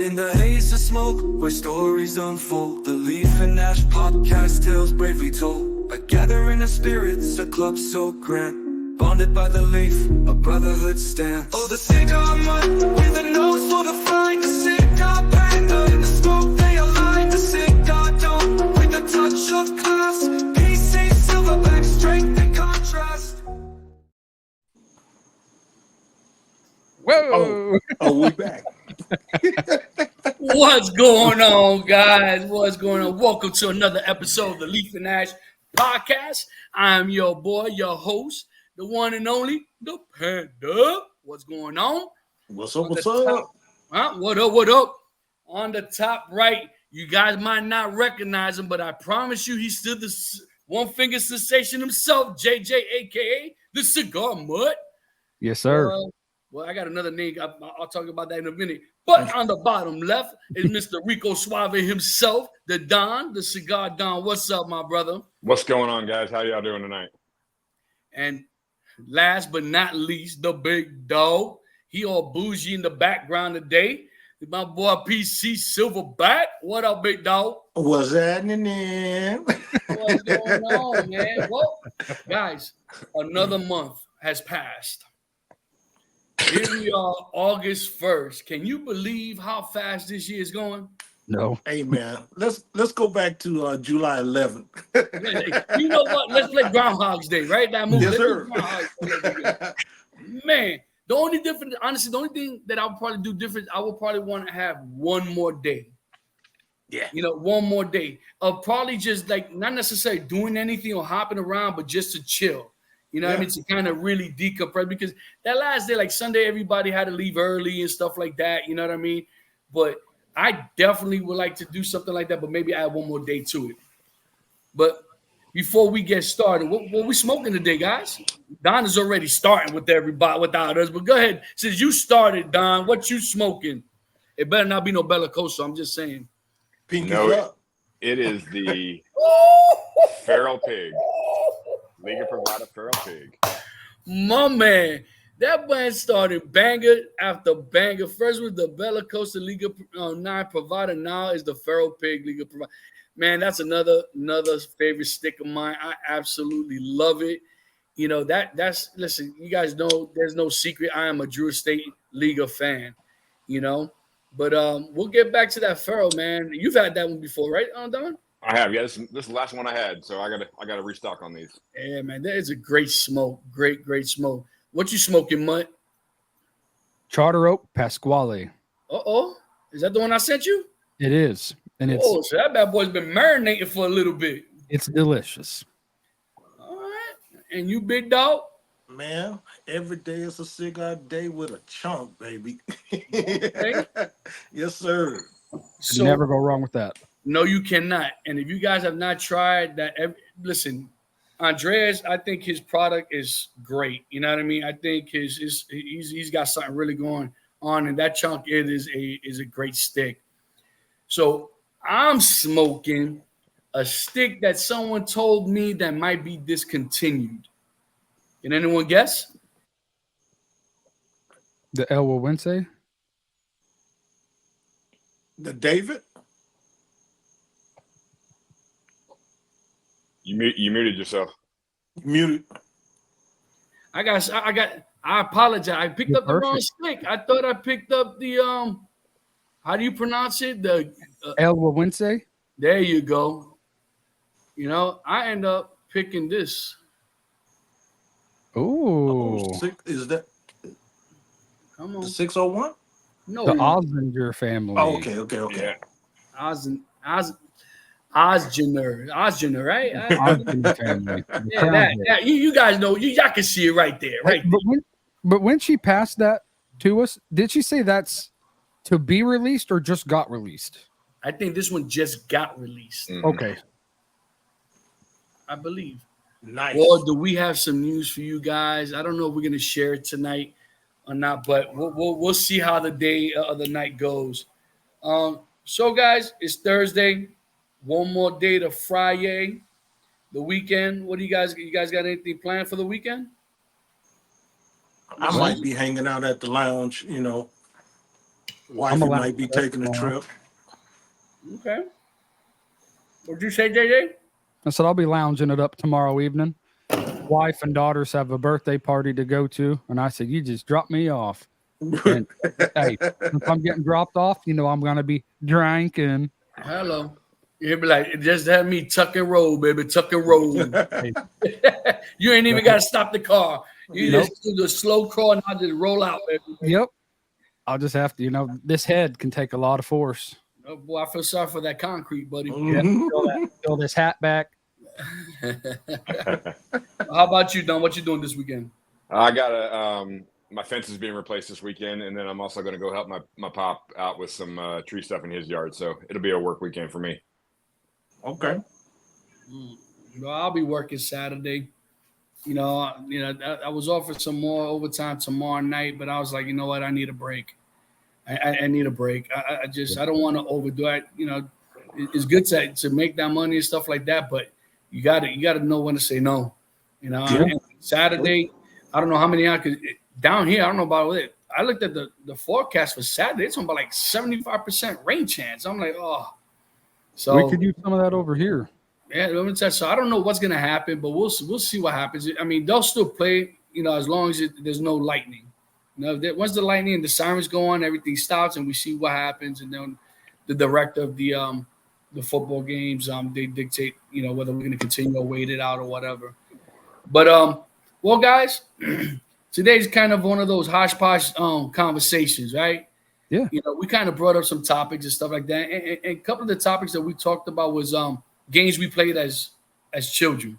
In the haze of smoke, where stories unfold, the Leaf and Ash podcast tales bravely told. A gathering of spirits, a club so grand, bonded by the leaf, a brotherhood stands. Oh, the cigar mud, with a nose for the fine, the cigar panda, in the smoke they align, the cigar dome, with a touch of class, PC silverback, strength and contrast. Whoa! Oh, we back. What's going on, guys? What's going on? Welcome to another episode of the Leaf and Ash podcast. I'm your boy, your host, the one and only, the Panda. What's going on? What's up? What up? What up? On the top right, you guys might not recognize him, but I promise you he's still the one-finger sensation himself, JJ, a.k.a. the Cigar Mutt. Yes, sir. Well, I got another name. I'll talk about that in a minute. But on the bottom left is Mr. Rico Suave himself, the Don, the Cigar Don. What's up, my brother? What's going on, guys? How y'all doing tonight? And last but not least, the big dog. He all bougie in the background today. My boy PC Silverback. What up, big dog? What's happening? What's going on, man? Well, guys, another month has passed. Here we are, August 1st. Can you believe how fast this year is going? No. Hey, man, let's go back to July 11th. You know what? Let's play Groundhog's Day, right? That movie. Yes, sir. Man, the only difference, honestly, the only thing that I'll probably do different, I will probably want to have one more day. Yeah. You know, one more day of probably just like not necessarily doing anything or hopping around, but just to chill. You know what I mean? To kind of really decompress, because that last day, like Sunday, everybody had to leave early and stuff like that. You know what I mean? But I definitely would like to do something like that, but maybe add one more day to it. But before we get started, what we smoking today, guys? Don is already starting with everybody without us, but go ahead. Since you started, Don, what you smoking? It better not be no Bellicoso. I'm just saying. Pinky No, up. it is the Feral Pig. Liga Privada Feral Pig. My man, that band started banger after banger. First was the Bellicoso Liga 9 Privada. Now is the Feral Pig Liga Privada. Man, that's another favorite stick of mine. I absolutely love it. You know, that's listen, you guys know there's no secret. I am a Drew Estate Liga fan, you know. But we'll get back to that Feral, man. You've had that one before, right, Don? I have, yeah. This is the last one I had, so I gotta restock on these. Yeah, man, that is a great smoke. Great smoke. What you smoking, Mutt? Charter Oak Pasquale. Is that the one I sent you? It is. And it's so that bad boy's been marinating for a little bit. It's delicious. All right. And you, big dog? Man, every day is a cigar day with a chunk, baby. Okay. Yes, sir. So, never go wrong with that. No, you cannot. And if you guys have not tried that, listen, Andreas, I think his product is great. You know what I mean? I think he's got something really going on, and that chunk is a great stick. So I'm smoking a stick that someone told me that might be discontinued. Can anyone guess? The El Wawense? The David? You muted yourself. Muted. I apologize. I picked up the wrong stick. I thought I picked up the how do you pronounce it? The El Wawense? There you go. You know, I end up picking this. Ooh. Is that Come on. the 601? No. The Ozinger family. Oh, okay. Yeah. Osgener, right? Ozinger family. Yeah, you guys know. Y'all can see it right there, right? But when she passed that to us, did she say that's to be released or just got released? I think this one just got released. Mm-hmm. Okay. I believe. Nice. Well, do we have some news for you guys? I don't know if we're gonna share it tonight or not, but we'll see how the day of the night goes. So guys, it's Thursday. One more day to Friday, the weekend. What do you guys got anything planned for the weekend? I might be hanging out at the lounge, you know, Wifey allowed might be to go taking a tomorrow. trip. Okay. What'd you say, JJ? I said I'll be lounging it up tomorrow evening. Wife and daughters have a birthday party to go to, and I said, "You just drop me off." And hey, if I'm getting dropped off, you know I'm gonna be drinking. Hello. You'll be like, just have me tuck and roll, baby, tuck and roll. You ain't even got to stop the car. You Nope. just do the slow crawl and I'll just roll out, baby. Yep. I'll just have to, this head can take a lot of force. Oh, boy, I feel sorry for that concrete, buddy. Fill this hat back. How about you, Don? What you doing this weekend? I got my fence is being replaced this weekend, and then I'm also going to go help my pop out with some tree stuff in his yard. So it'll be a work weekend for me. Okay. I'll be working Saturday. I was offered some more overtime tomorrow night, but I was like, you know what? I need a break. I need a break. I don't want to overdo it. It's good to make that money and stuff like that, but you got to know when to say no. And Saturday, I don't know how many hours. Down here, I don't know about it. I looked at the forecast for Saturday. It's about like 75% rain chance. I'm like, oh. So we could use some of that over here. Yeah, let me tell you. So I don't know what's gonna happen, but we'll see what happens. I mean, they'll still play, as long as there's no lightning. Once the lightning and the sirens go on, everything stops, and we see what happens. And then the director of the football games, they dictate, whether we're gonna continue or wait it out or whatever. But well, guys, today's kind of one of those hodgepodge conversations, right? Yeah. We kind of brought up some topics and stuff like that. And a couple of the topics that we talked about was games we played as children.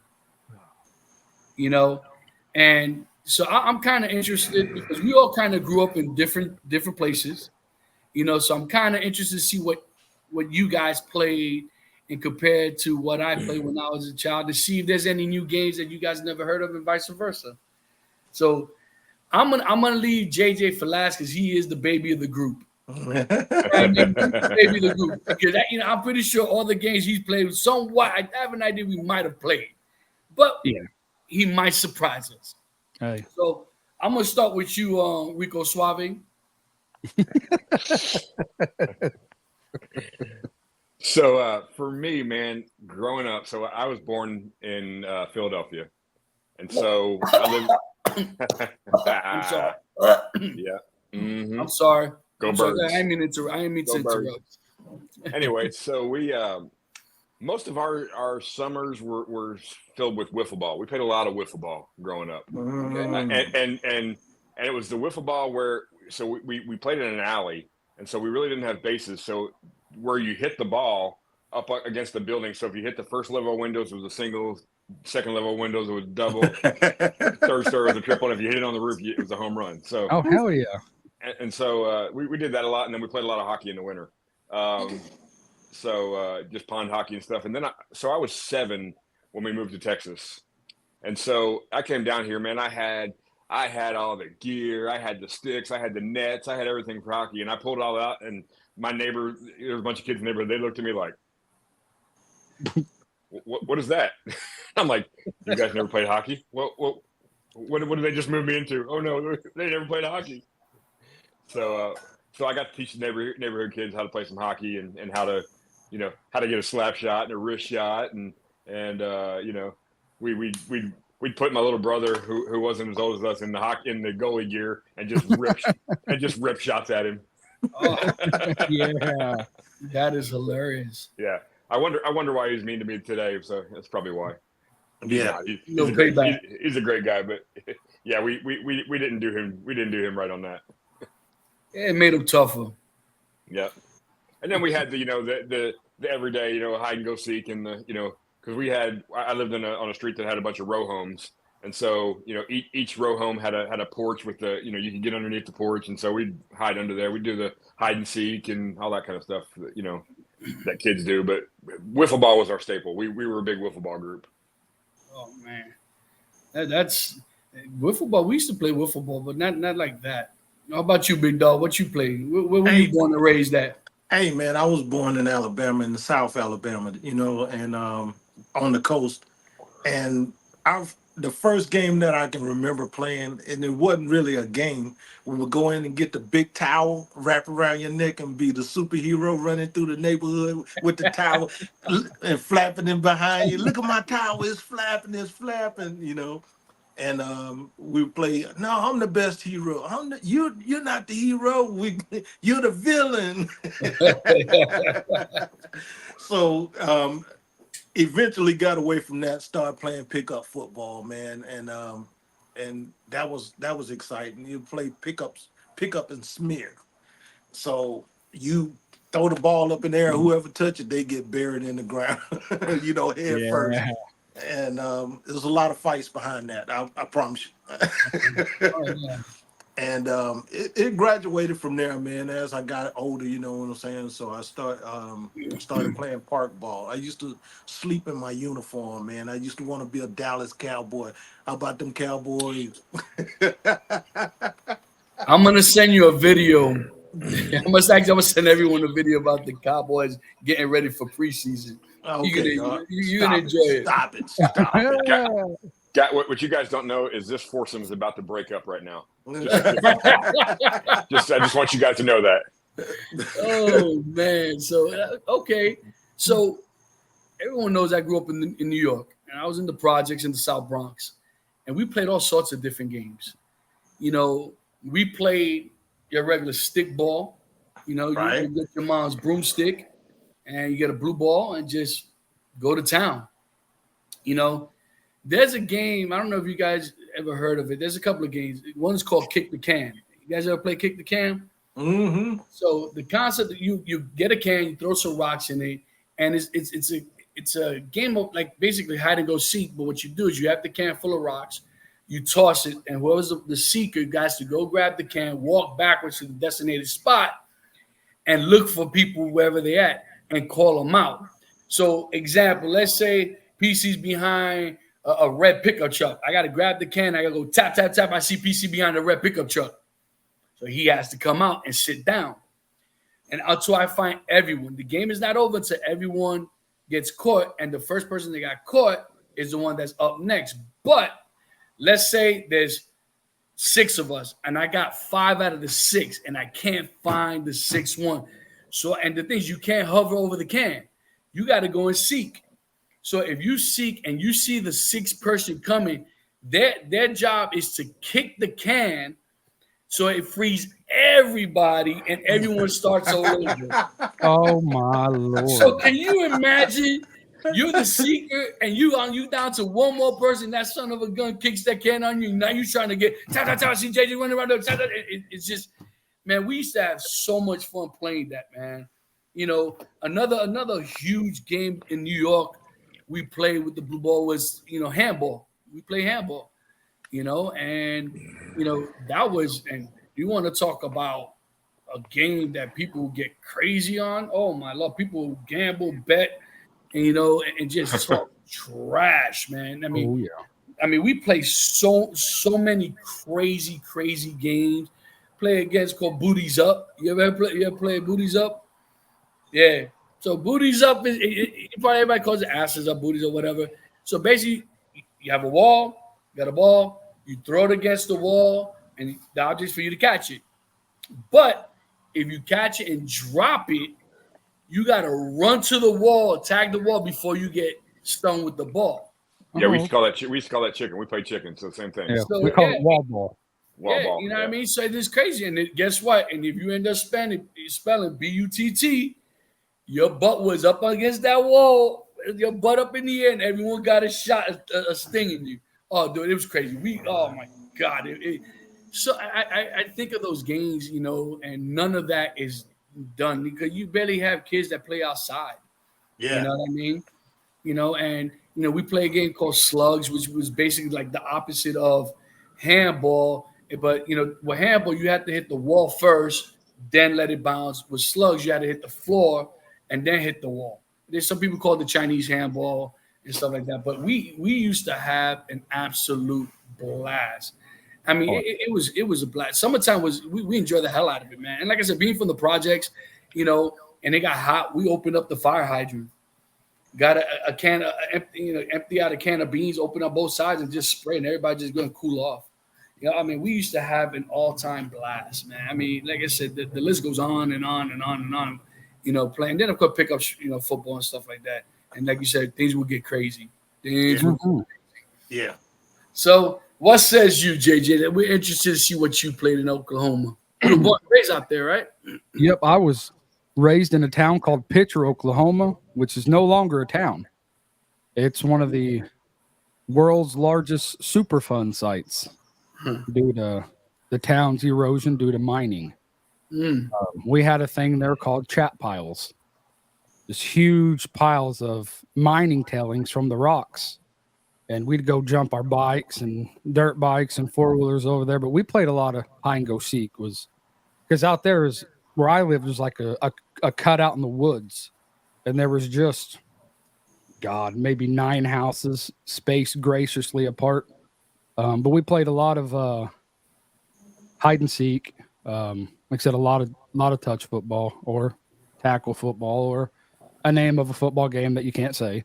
And so I'm kind of interested because we all kind of grew up in different places. So I'm kind of interested to see what you guys played and compared to what I played when I was a child, to see if there's any new games that you guys never heard of and vice versa. So I'm gonna leave JJ for last because he is the baby of the group. Baby of the group, because I'm pretty sure all the games he's played, somewhat I have an idea we might have played, but he might surprise us. Hey. So I'm gonna start with you, Rico Suave. So for me, man, growing up, so I was born in Philadelphia, and so I lived. I'm sorry. Yeah. Mm-hmm. I'm sorry. Go I'm Birds. sorry. I didn't mean to interrupt. Anyway, so we most of our summers were filled with wiffle ball. We played a lot of wiffle ball growing up, and it was the wiffle ball where we played in an alley, and so we really didn't have bases. So where you hit the ball up against the building. So if you hit the first level of windows, it was a single. Second level windows, it was double. Third story was a triple. And if you hit it on the roof, it was a home run. So oh hell yeah! And so we did that a lot, and then we played a lot of hockey in the winter. So just pond hockey and stuff. And then I was 7 when we moved to Texas, and so I came down here, man. I had all the gear, I had the sticks, I had the nets, I had everything for hockey, and I pulled it all out. And my neighbor, there was a bunch of kids in the neighborhood. They looked at me like, what is that? I'm like, you guys never played hockey? Well, what did they just move me into? Oh no, they never played hockey. So I got to teach the neighborhood kids how to play some hockey and how to get a slap shot and a wrist shot and we'd put my little brother who wasn't as old as us in the goalie gear and just rip shots at him. Oh, yeah, that is hilarious. Yeah. I wonder why he's mean to me today. So that's probably why. Yeah, he's a great guy, but yeah, we didn't do him. We didn't do him right on that. Yeah, it made him tougher. Yeah, and then we had the everyday hide and go seek and because I lived on a street that had a bunch of row homes, and so each row home had a porch with you could get underneath the porch, and so we'd hide under there. We'd do the hide and seek and all that kind of stuff that kids do, but wiffle ball was our staple. We were a big wiffle ball group. Oh man, that's wiffle ball. We used to play wiffle ball, but not like that. How about you, big dog? What you play? Where were you born and raised at? Hey man, I was born in Alabama, in the South Alabama, and on the coast. And the first game that I can remember playing, and it wasn't really a game. We would go in and get the big towel, wrap around your neck, and be the superhero running through the neighborhood with the towel and flapping it behind you. Look at my towel, it's flapping, you know. And we play. No, I'm the best hero. You're not the hero. You're the villain. So eventually got away from that. Started playing pickup football, man, and that was exciting. You play pickup and smear. So you throw the ball up in the air. Whoever touch it, they get buried in the ground. You know, head first. And there's a lot of fights behind that. I promise you. Oh, yeah. And it graduated from there, man. As I got older, you know what I'm saying. So I started playing park ball. I used to sleep in my uniform, man. I used to want to be a Dallas Cowboy. How about them Cowboys? I'm gonna send you a video. I'm gonna send everyone a video about the Cowboys getting ready for preseason. Okay, you're gonna enjoy it. Stop it. What you guys don't know is this foursome is about to break up right now. I just want you guys to know that. Oh man, so okay, so everyone knows I grew up in New York, and I was in the projects in the South Bronx, and we played all sorts of different games. You know, we played your regular stick ball. You know, right. You get your mom's broomstick, and you get a blue ball, and just go to town. You know, there's a game. I don't know if you guys ever heard of it. There's a couple of games. One's called Kick the Can. You guys ever play Kick the Can? Mm-hmm. So the concept that you get a can, you throw some rocks in it, and it's a game of like basically hide and go seek. But what you do is you have the can full of rocks, you toss it, and whoever's the seeker has to go grab the can, walk backwards to the designated spot, and look for people wherever they're at and call them out. So example, let's say PC's behind a red pickup truck. I got to grab the can. I got to go tap, tap, tap. I see PC behind the red pickup truck. So he has to come out and sit down. And until I find everyone, the game is not over until everyone gets caught. And the first person that got caught is the one that's up next. But let's say there's 6 of us and I got 5 out of the 6 and I can't find the 6th one. So, and the thing is, you can't hover over the can. You got to go and seek. So if you seek and you see the 6th person coming, their job is to kick the can so it frees everybody and everyone starts all over. Oh my Lord. So can you imagine you're the seeker and you down to one more person, that son of a gun kicks that can on you. Now you're trying to get see JJ running around. It's just, man, we used to have so much fun playing that, man. You know, another huge game in New York we played with the blue ball was, you know, handball. We play handball, you know, and, you know, that was, and you want to talk about a game that people get crazy on. Oh my Lord, people gamble, bet, and, you know, and just talk trash, man. I mean, we play so many crazy games. Play against called Booties Up. You ever play Booties Up? Yeah. So Booties Up is probably everybody calls it asses up, booties or whatever. So basically, you have a wall, you got a ball, you throw it against the wall, and the object is for you to catch it. But if you catch it and drop it, you got to run to the wall, tag the wall before you get stung with the ball. Yeah, we used to call that chicken. We play chicken, so same thing. Yeah, So, we call it wall ball. Ball, you know what I mean? So it's crazy. And guess what? And if you end up spelling B-U-T-T, your butt was up against that wall, your butt up in the air, and everyone got a shot, a sting in you. Oh, dude, it was crazy. Oh my God. So I think of those games, you know, and none of that is done because you barely have kids that play outside. Yeah. You know what I mean? You know, and, you know, we play a game called Slugs, which was basically like the opposite of handball. But, you know, with handball, you have to hit the wall first, then let it bounce. With Slugs, you had to hit the floor and then hit the wall. There's some people call it the Chinese handball and stuff like that. But we used to have an absolute blast. I mean, it was a blast. Summertime we enjoyed the hell out of it, man. And like I said, being from the projects, you know, and it got hot, we opened up the fire hydrant. got a can of empty out a can of beans, open up both sides, and just spray, and everybody just going to cool off. I mean, we used to have an all-time blast, man. I mean, like I said, the list goes on and on and on and on. Playing. Then of course pick up football and stuff like that. And like you said, things would get crazy. Yeah. So what says you, JJ? That we're interested to see what you played in Oklahoma. You were born and raised out there, right? Yep, I was raised in a town called Pitcher, Oklahoma, which is no longer a town. It's one of the world's largest Superfund sites due to the town's erosion due to mining. We had a thing there called chat piles, just huge piles of mining tailings from the rocks. And we'd go jump our bikes and dirt bikes and four-wheelers over there. But we played a lot of hide-and-go-seek, because out there is where I lived was like a cutout in the woods. And there was just, maybe 9 houses spaced graciously apart. But we played a lot of hide-and-seek. Like I said, a lot of touch football or tackle football or a name of a football game that you can't say.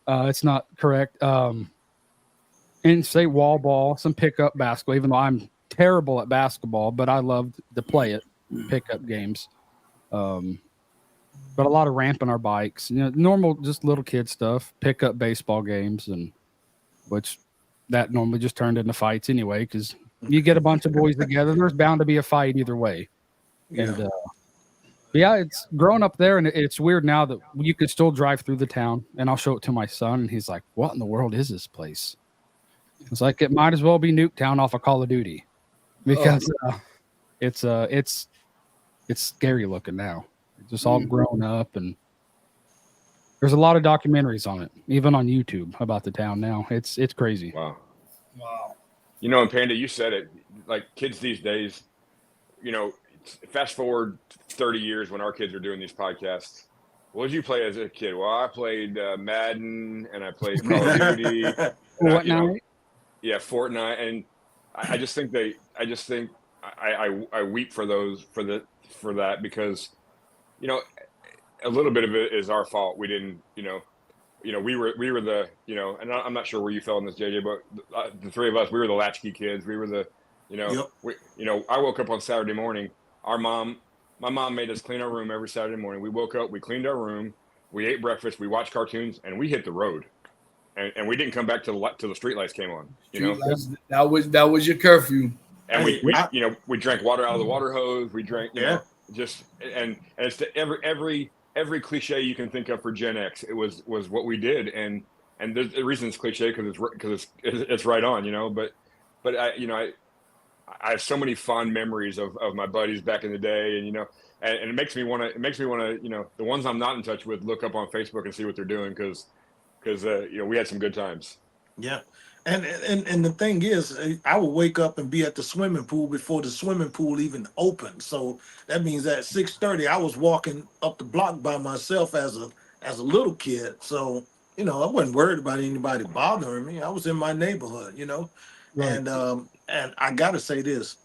It's not correct. In-state wall ball, some pickup basketball, even though I'm terrible at basketball, but I loved to play it, pickup games. But a lot of ramping our bikes, normal, just little kid stuff, pickup baseball games, and which that normally just turned into fights anyway, because you get a bunch of boys together, there's bound to be a fight either way. And it's growing up there, and it's weird now that you can still drive through the town, and I'll show it to my son, and he's like, what in the world is this place? It's like, it might as well be Nuketown off of Call of Duty, because it's scary looking now. It's just all grown up, and there's a lot of documentaries on it, even on YouTube, about the town now. It's crazy. Wow. And Panda, you said it, like kids these days, fast forward 30 years when our kids are doing these podcasts. What did you play as a kid? Well, I played Madden, and I played Call of Duty. Fortnite? Fortnite. And I just think I weep for that because, a little bit of it is our fault. We didn't, we were the, and I'm not sure where you fell in this, JJ, but the three of us, we were the latchkey kids. We were the, I woke up on Saturday morning. My mom made us clean our room every Saturday morning. We woke up, we cleaned our room, we ate breakfast, we watched cartoons, and we hit the road. And we didn't come back till the street lights came on. That was your curfew. And we drank water out of the water hose. We drank, and it's every cliche you can think of for Gen X. It was what we did, and there's the reason it's cliche because it's right on, But I have so many fond memories of my buddies back in the day, and and it makes me want to the ones I'm not in touch with, look up on Facebook and see what they're doing because we had some good times. Yeah. And the thing is, I would wake up and be at the swimming pool before the swimming pool even opened. So that means at 6:30, I was walking up the block by myself as a little kid. So, I wasn't worried about anybody bothering me. I was in my neighborhood, Right. And I got to say this,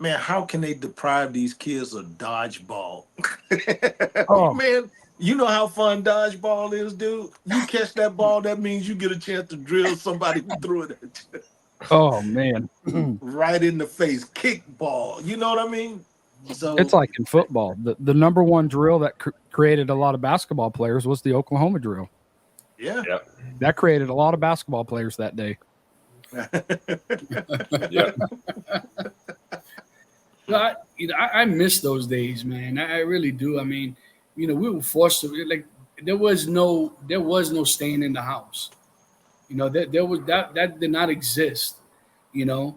man, how can they deprive these kids of dodgeball? Man, you know how fun dodgeball is, dude? You catch that ball, that means you get a chance to drill somebody who threw it at you. Oh, man. Right in the face, kickball. You know what I mean? So it's like in football. The number one drill that created a lot of basketball players was the Oklahoma drill. Yeah. That created a lot of basketball players that day. I miss those days, man. I really do. I mean, we were forced to, there was no staying in the house. There was that did not exist. And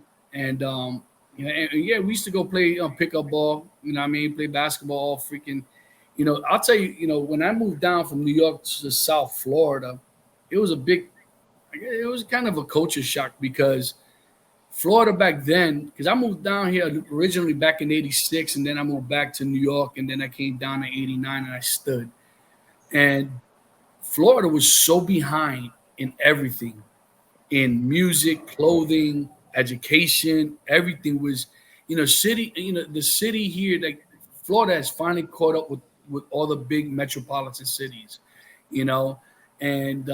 we used to go play pickup ball. Play basketball. Freaking, I'll tell you, when I moved down from New York to South Florida, it was kind of a culture shock because Florida back then, because I moved down here originally back in 86, and then I moved back to New York, and then I came down in 89 and I stood. And Florida was so behind in everything, in music, clothing, education, everything was, the city here, Florida has finally caught up with all the big metropolitan cities, you know, and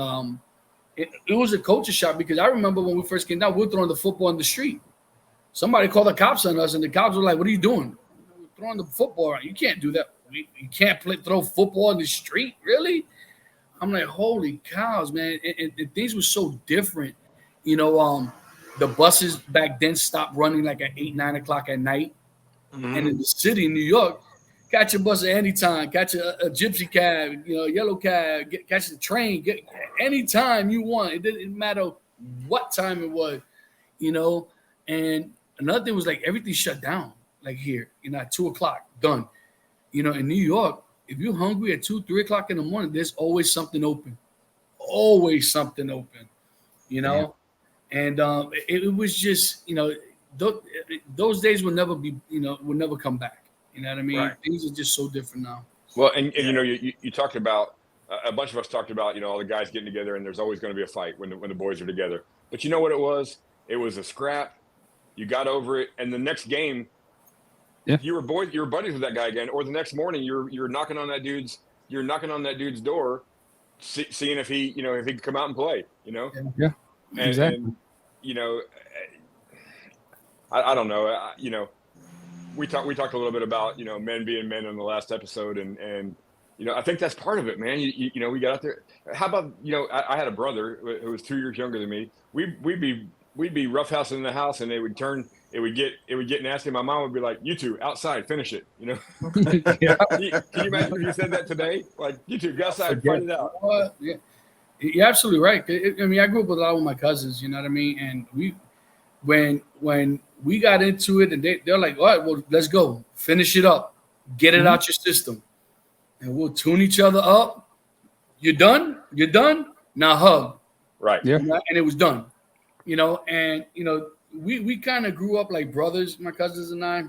it was a culture shock because I remember when we first came down, we were throwing the football in the street. Somebody called the cops on us, and the cops were like, "What are you doing? We're throwing the football around. You can't do that. You can't throw football in the street, really?" I'm like, "Holy cows, man!" And things were so different, you know. The buses back then stopped running like at 8, 9 o'clock at night, and in the city, in New York, catch your bus at any time, catch a gypsy cab, you know, yellow cab, catch the train, anytime you want. It didn't matter what time it was, you know. And another thing was like everything shut down, like here, you know, at 2 o'clock, done. You know, in New York, if you're hungry at 2, 3 o'clock in the morning, there's always something open, you know. Yeah. And it was just, you know, those days will never be, you know, will never come back. You know what I mean? Right. Things are just so different now. Well, and you know, you talked about, a bunch of us talked about, you know, all the guys getting together, and there's always going to be a fight when the boys are together. But you know what it was? It was a scrap. You got over it, and the next game, you were buddies with that guy again. Or the next morning, you're knocking on that dude's door, seeing if he could come out and play. You know? Yeah. Exactly. And you know, I don't know. You know, we talked a little bit about, you know, men being men in the last episode, and you know, I think that's part of it, man. You know, we got out there. How about, you know, I had a brother who was 2 years younger than me. We'd be roughhousing in the house, and it would get nasty. My mom would be like, "You two outside, finish it." You know. Yeah. Can you imagine if you said that today? Like, "You two go outside, fight it out." Yeah. You're absolutely right. I mean, I grew up with a lot of my cousins, you know what I mean? And when we got into it, and they're like, "All right, well, let's go. Finish it up. Get it out your system. And we'll tune each other up. You're done? You're done? Now hug." Right. Yeah. And it was done. You know, and, you know, we kind of grew up like brothers, my cousins and I.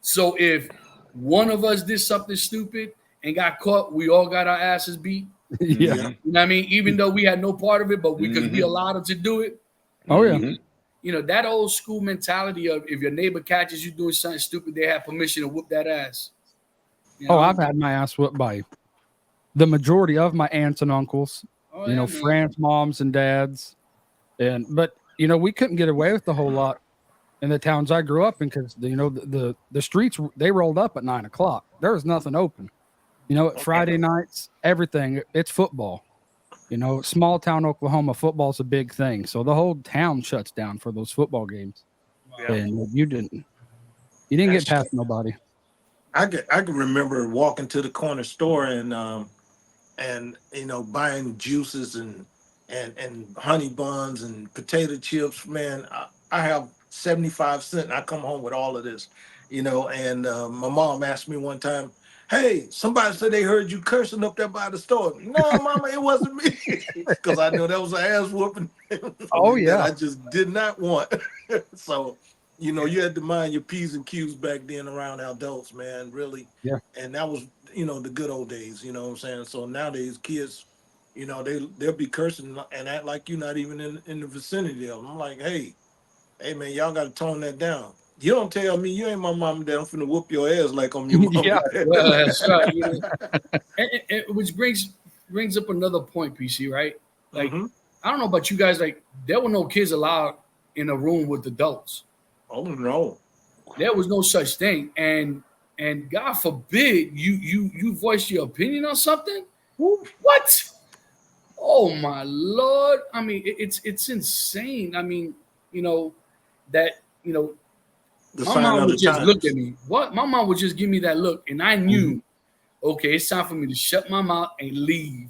So if one of us did something stupid and got caught, we all got our asses beat. Yeah. You know what I mean? Even though we had no part of it, but because we allowed them to do it. Oh, yeah. You know, that old school mentality of if your neighbor catches you doing something stupid, they have permission to whoop that ass. You know? Oh, I've had my ass whooped by the majority of my aunts and uncles, you know, friends, moms and dads. But, you know, we couldn't get away with a whole lot in the towns I grew up in because, you know, the streets, they rolled up at 9 o'clock. There was nothing open. You know, Friday nights, everything, it's football. You know, small town Oklahoma, football's a big thing. So the whole town shuts down for those football games. Yeah. And you didn't get past nobody. I can remember walking to the corner store and you know, buying juices and honey buns and potato chips. Man, I have 75 cents and I come home with all of this, you know. And my mom asked me one time, "Hey, somebody said they heard you cursing up there by the store." "No, Mama, it wasn't me," because I know that was an ass whooping. Oh yeah, I just did not want. So, you know, you had to mind your P's and Q's back then around adults, man. Really. Yeah. And that was, you know, the good old days. You know what I'm saying? So nowadays, kids, you know, they'll be cursing and act like you're not even in the vicinity of them. I'm like, hey, man, y'all got to tone that down. You don't tell me you ain't my mom and dad. I'm finna whoop your ass like I'm your mom. Yeah, well, that's right. You know? Which brings up another point, PC, right? Like, I don't know about you guys, like, there were no kids allowed in a room with adults. Oh no. There was no such thing. And God forbid you voice your opinion on something. What? Oh my Lord. I mean, it's insane. I mean, you know, that, you know, my mom would just look at me. What? My mom would just give me that look, and I knew, okay, it's time for me to shut my mouth and leave.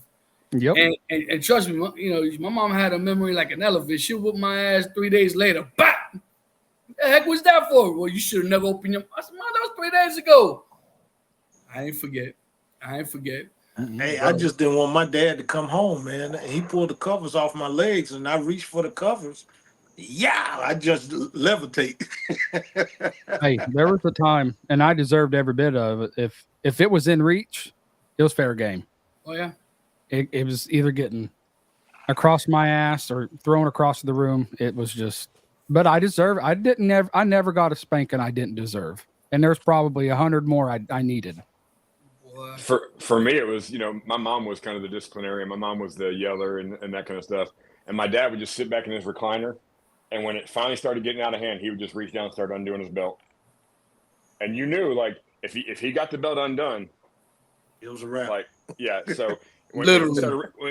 Yep. And trust me, you know, my mom had a memory like an elephant. She'll whoop my ass 3 days later. Bah! The heck was that for? Well, you should have never opened your. I said, "Mom, that was 3 days ago." I ain't forget. Hey, I just didn't want my dad to come home, man. He pulled the covers off my legs, and I reached for the covers. Yeah, I just levitate. Hey, there was a time, and I deserved every bit of it. If it was in reach, it was fair game. Oh yeah, it was either getting across my ass or thrown across the room. It was just, but I deserve. I never got a spanking I didn't deserve, and there's probably 100 more I needed. Boy. For me, it was, my mom was kind of the disciplinarian. My mom was the yeller and that kind of stuff. And my dad would just sit back in his recliner. And when it finally started getting out of hand, he would just reach down and start undoing his belt. And you knew, like, if he got the belt undone, It was a wrap. like, yeah. So when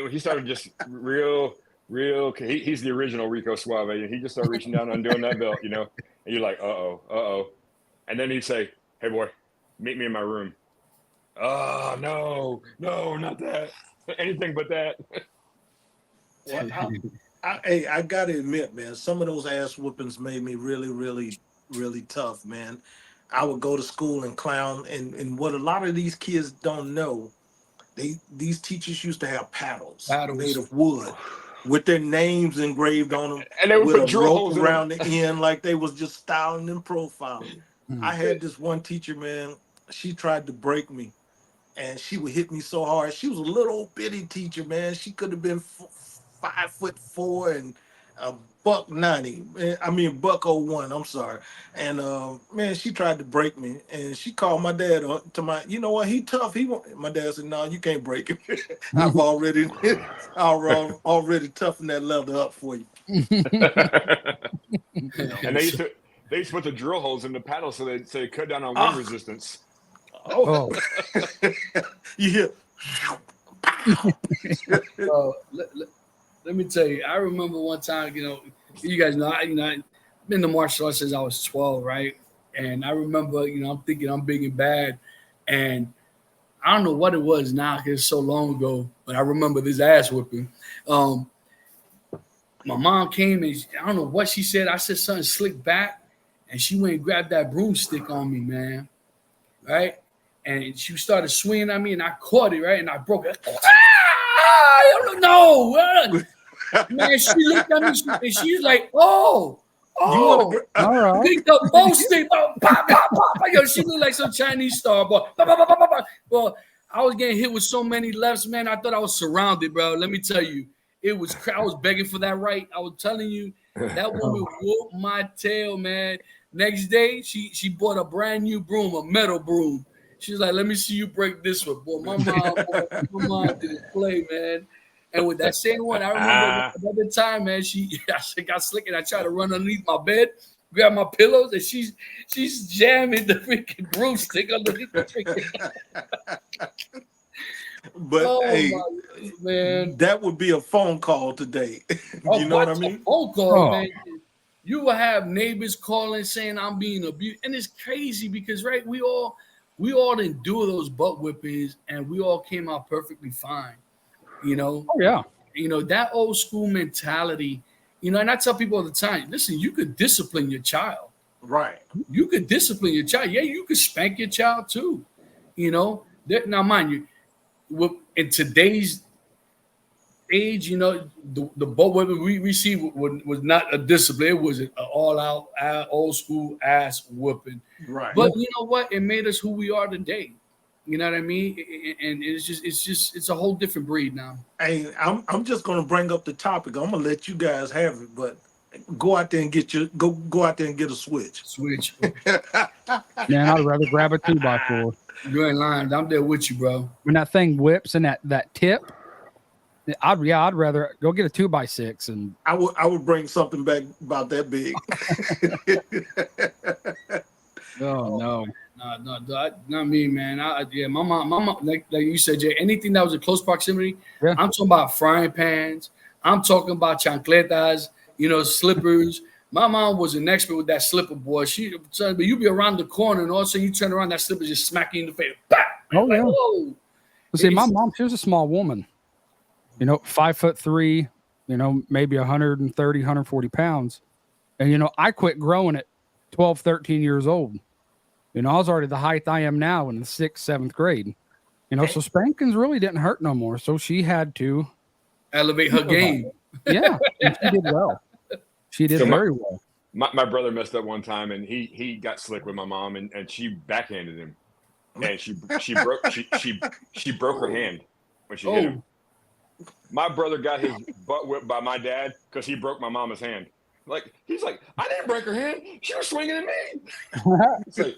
he started just real, he's the original Rico Suave. And he just started reaching down and undoing that belt, And you're like, uh-oh. And then he'd say, hey, boy, meet me in my room. Oh, no, not that. Anything but that. Well, I gotta admit, man, some of those ass whoopings made me really, really, really tough, man. I would go to school and clown, and what a lot of these kids don't know, these teachers used to have paddles made of wood with their names engraved on them, and they would with put a drill holes rope around the end, like they was just styling and profiling. I had this one teacher, man. She tried to break me, and she would hit me so hard. She was a little bitty teacher, man. She could have been 5'4" and $190. I mean $101. I'm sorry. And man, she tried to break me, and she called my dad to my. You know what? He tough. My dad said, "No, you can't break him. I've already toughened that leather up for you." And they used to put the drill holes in the paddle so they cut down on wind resistance. Oh, you hear? Let me tell you, I remember one time, you guys know, I've been to martial arts since I was 12, right? And I remember, I'm thinking I'm big and bad. And I don't know what it was now because it's so long ago, but I remember this ass whipping. My mom came and I don't know what she said. I said something slick back, and she went and grabbed that broomstick on me, man. Right? And she started swinging at me, and I caught it, right? And I broke it. I don't know. Man, she looked at me and she's like, oh, all right. Picked up both sticks. Pop, pop, pop. Yo, she looked like some Chinese star, boy. Pop, pop, pop, pop, pop. Well, I was getting hit with so many lefts, man. I thought I was surrounded, bro. Let me tell you, I was begging for that right. I was telling you, that woman whooped my tail, man. Next day, she bought a brand new broom, a metal broom. She's like, let me see you break this one, boy. My mom didn't play, man. And with that same one, I remember another time, man, I got slick and I tried to run underneath my bed, grab my pillows, and she's jamming the freaking broomstick underneath the freaking. But hey, man, that would be a phone call today. You know what I mean? Phone call, man. You will have neighbors calling saying I'm being abused, and it's crazy because we all endure those butt whippings, and we all came out perfectly fine. Oh, yeah. That old school mentality, and I tell people all the time, listen, you could discipline your child. Right. You could discipline your child. Yeah, you could spank your child too. Now mind you, in today's age, the butt whipping we see was not a discipline. It was an all-out old school ass whooping. Right. But you know what? It made us who we are today. You know what I mean? And it's a whole different breed now. Hey, I'm just gonna bring up the topic. I'm gonna let you guys have it, but go out there and get a switch. Switch. Man, I'd rather grab a 2x4. You ain't lying. I'm there with you, bro. When that thing whips and that tip, I'd rather go get a 2x6 and I would bring something back about that big. Oh no. No, not me, man. My mom, like you said, Jay, anything that was in close proximity, yeah. I'm talking about frying pans. I'm talking about chancletas, slippers. My mom was an expert with that slipper, boy. But you be around the corner, and all of a sudden you turn around, that slipper just smack you in the face. Bah! Oh, yeah. Whoa. Well, see, my mom, she was a small woman. 5'3", maybe 130, 140 pounds. And, I quit growing at 12, 13 years old. I was already the height I am now in the 6th, 7th grade. So spankings really didn't hurt no more. So she had to elevate her game. Yeah, and she did well. She did very well. My brother messed up one time, and he got slick with my mom, and she backhanded him, and she broke her hand when she hit him. My brother got his butt whipped by my dad because he broke my mama's hand. Like he's like, I didn't break her hand. She was swinging at me. It's like,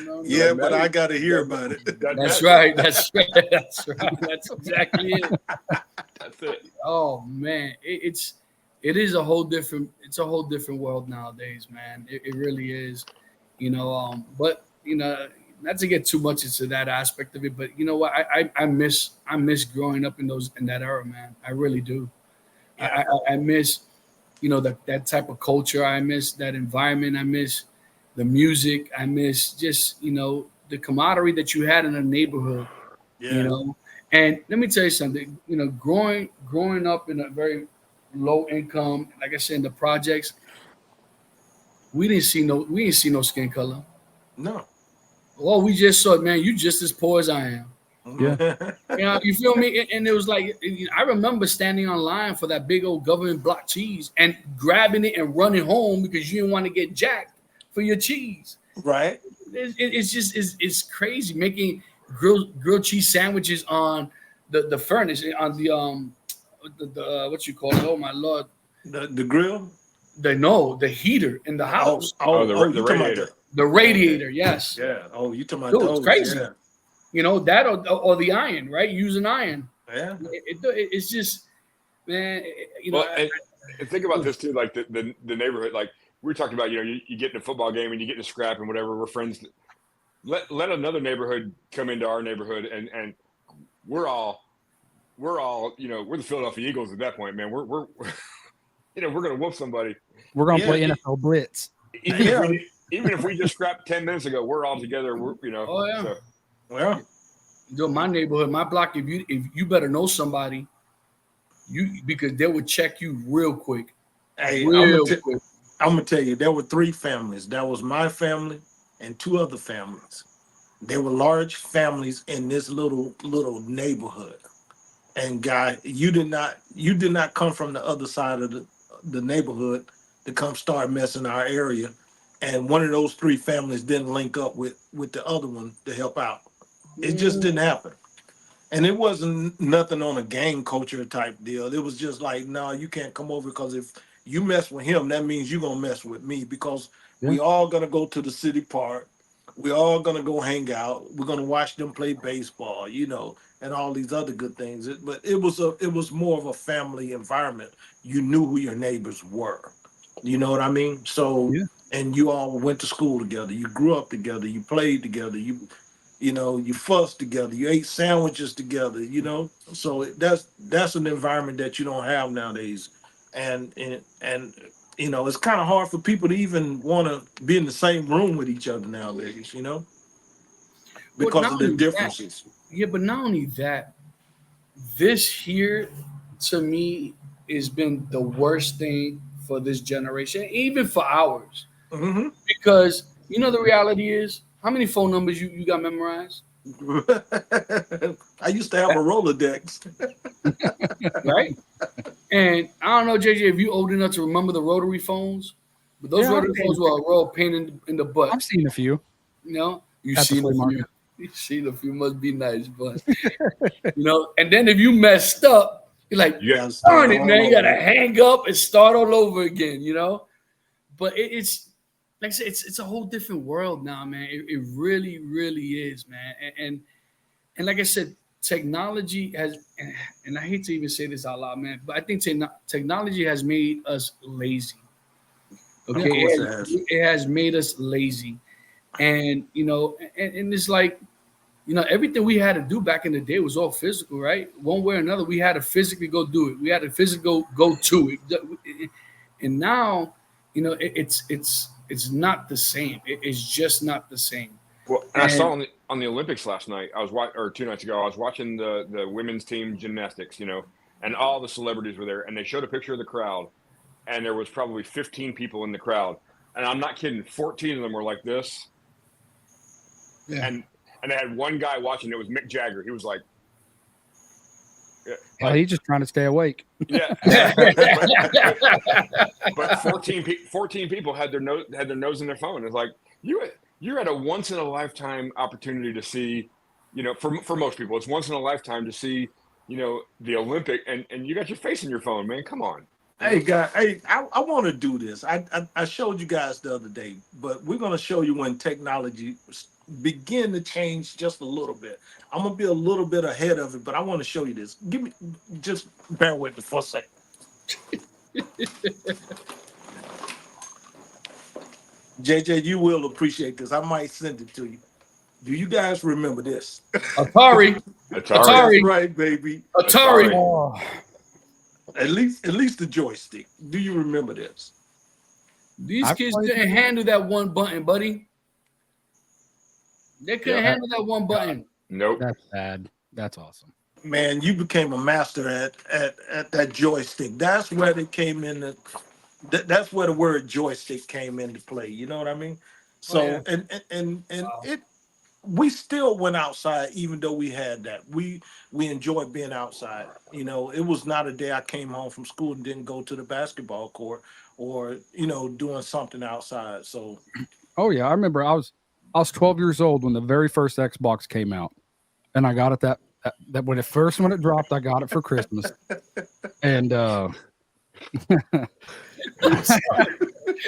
No. Yeah, but I got to hear about it. That's right. That's right. That's right. That's exactly it. That's it. Oh man, it is a whole different. It's a whole different world nowadays, man. It really is. But not to get too much into that aspect of it, but you know what? I miss growing up in that era, man. I really do. I miss that type of culture. I miss that environment. I miss the music. I miss just the camaraderie that you had in a neighborhood. Yeah. And let me tell you something. Growing up in a very low income, like I said, in the projects, we didn't see no skin color. No. Oh, we just saw it, man. You just as poor as I am. Yeah. You feel me? And it was like, I remember standing online for that big old government block cheese and grabbing it and running home because you didn't want to get jacked for your cheese. Right. It's crazy making grilled cheese sandwiches on the furnace on the what you call it? Oh my Lord! The grill. The heater in the house. The radiator. The radiator, yes. Yeah. Oh, you talking about Dude, those? it's crazy. Yeah. That or the iron, right? Use an iron. Yeah. It's just, man. And think about this too, like the neighborhood. Like we were talking about, you get in a football game and you get in a scrap and whatever. We're friends. Let another neighborhood come into our neighborhood and we're all we're the Philadelphia Eagles at that point, man. We're we're gonna whoop somebody. We're gonna play NFL Blitz. Even if we just scrapped 10 minutes ago, we're all together. Oh yeah. So. Well, my neighborhood, my block. If you better know somebody, because they would check you real quick. hey, Quick. I'm gonna tell you, there were 3 families. That was my family and 2 other families. There were large families in this little neighborhood. And guy, you did not come from the other side of the neighborhood to come start messing our area. And one of those 3 families didn't link up with the other one to help out. It just didn't happen. And it wasn't nothing on a gang culture type deal. It was just like, no, you can't come over because if you mess with him, that means you're going to mess with me because we all going to go to the city park. We all going to go hang out. We're going to watch them play baseball, and all these other good things. But it was more of a family environment. You knew who your neighbors were. You know what I mean? So, and you all went to school together. You grew up together. You played together. You fussed together. You ate sandwiches together. So that's an environment that you don't have nowadays. And it's kind of hard for people to even want to be in the same room with each other nowadays. Because of the differences. But not only that, this here to me has been the worst thing for this generation, even for ours. Mm-hmm. Because the reality is, how many phone numbers you got memorized? I used to have a Rolodex. Right? And I don't know, JJ, if you old enough to remember the rotary phones, but those rotary phones were a real pain in the butt. I've seen a few. You've seen a few. You've seen a few, must be nice, but and then if you messed up, you're like, darn it, man, you gotta hang up and start all over again, But it's like I said, it's a whole different world now, man. It really, really is, man. And like I said, technology has, and I hate to even say this out loud, man, but I think technology has made us lazy. Okay, it has made us lazy, and and it's like, everything we had to do back in the day was all physical, right? One way or another, we had to physically go do it. We had to physically go to it, and now, it's not the same. It's just not the same. Well, and I saw on the Olympics last night. Or 2 nights ago, I was watching the women's team gymnastics. And all the celebrities were there, and they showed a picture of the crowd, and there was probably 15 people in the crowd, and I'm not kidding. 14 of them were like this, and they had one guy watching. It was Mick Jagger. He was like, he's just trying to stay awake. Yeah. But 14 people had their nose in their phone. It's like you're at a once in a lifetime opportunity to see, for most people, it's once in a lifetime to see, the Olympic, and you got your face in your phone, man. Come on. Hey guys, hey, I want to do this. I showed you guys the other day, but we're gonna show you when technology begin to change just a little bit. I'm gonna be a little bit ahead of it, but I want to show you this. Just bear with me for a second. JJ, you will appreciate this. I might send it to you. Do you guys remember this? Atari. Atari. That's right, baby. Atari. Oh, At least the joystick. Do you remember this? These I kids played- couldn't handle that one button, buddy. They couldn't Yeah. handle that one button. Nope. that's bad. That's awesome. Man, you became a master at that joystick. That's where they came in. That's where the word joystick came into play. You know what I mean? So yeah. and Wow. we still went outside even though we had that. We enjoyed being outside. You know, it was not a day I came home from school and didn't go to the basketball court or doing something outside. So Oh yeah, I remember I was 12 years old when the very first Xbox came out, and I got it that when it dropped, I got it for Christmas, and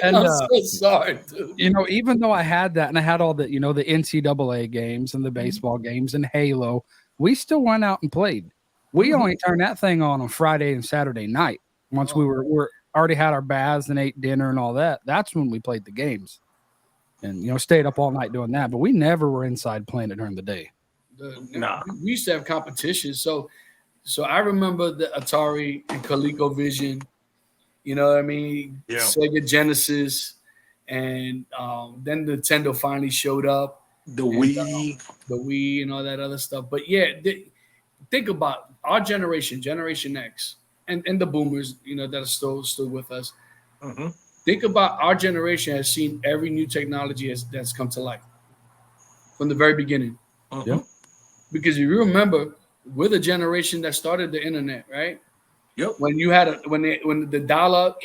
and I'm so sorry, dude. even though I had that and I had all the the NCAA games and the baseball games and Halo, we still went out and played. We only turned that thing on Friday and Saturday night. Once we were already had our baths and ate dinner and all that, that's when we played the games. And stayed up all night doing that, but we never were inside playing it during the day. Nah. We used to have competitions. So I remember the Atari and ColecoVision, you know what I mean? Yeah. Sega Genesis. And then Nintendo finally showed up, the Wii. the Wii and all that other stuff. But yeah, think about our generation, Generation X, and the boomers, that are still with us. Mhm. Think about our generation has seen every new technology that's come to light from the very beginning. Mhm. Yeah. Because if you remember, we're the generation that started the internet, right? Yep. When you had when the dial-up,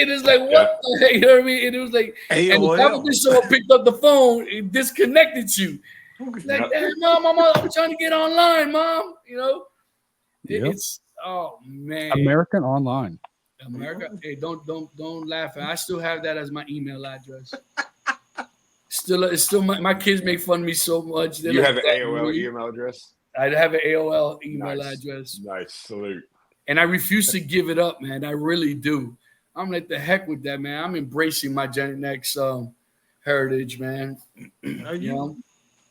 it is like what the heck, you know what I mean? And it was like, and the AOL. competition someone picked up the phone, it disconnected you. Like, damn, mom, I'm trying to get online, mom. Yep. It's man, American Online. America. Hey, don't laugh. I still have that as my email address. It's still my kids make fun of me so much. They're You like, have an "Dad, AOL really?" email address? I have an AOL email Nice. address, Nice. Salute. and I refuse to give it up, man. I really do. I'm like, the heck with that, man. I'm embracing my Gen X heritage, man. Are You know?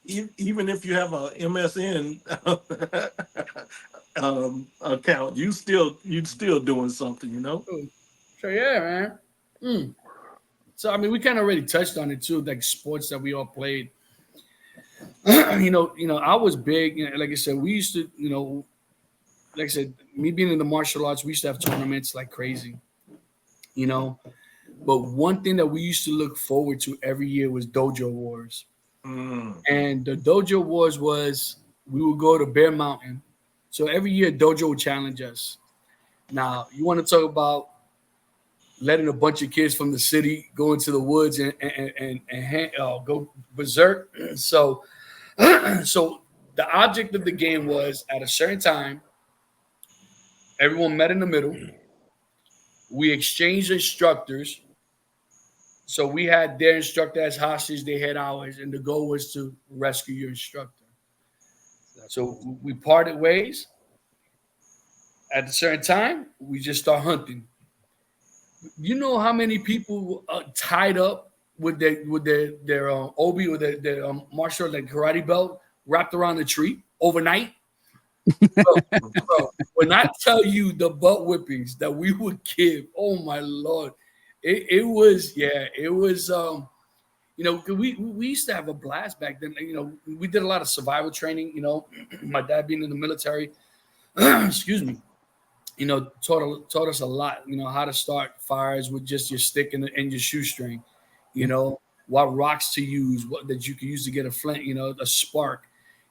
even if you have a MSN account, you still doing something, So yeah, man. So I mean, we kind of already touched on it too, like sports that we all played. I was big. Like I said, we used to, like I said, me being in the martial arts, we used to have tournaments like crazy. But one thing that we used to look forward to every year was Dojo Wars. And the Dojo Wars was we would go to Bear Mountain. So every year Dojo would challenge us. Now, you want to talk about letting a bunch of kids from the city go into the woods and go berserk. So the object of the game was at a certain time, everyone met in the middle. We exchanged instructors. So we had their instructor as hostage, they had ours, and the goal was to rescue your instructor. So we parted ways. At a certain time, we just start hunting. You know how many people tied up with their obi or their martial like karate belt wrapped around the tree overnight? Bro, when I tell you the butt whippings that we would give, oh my Lord, it was we used to have a blast back then. We did a lot of survival training. My dad being in the military, excuse me, taught us a lot. How to start fires with just your stick and your shoestring. What rocks to use, what that you can use to get a flint. A spark.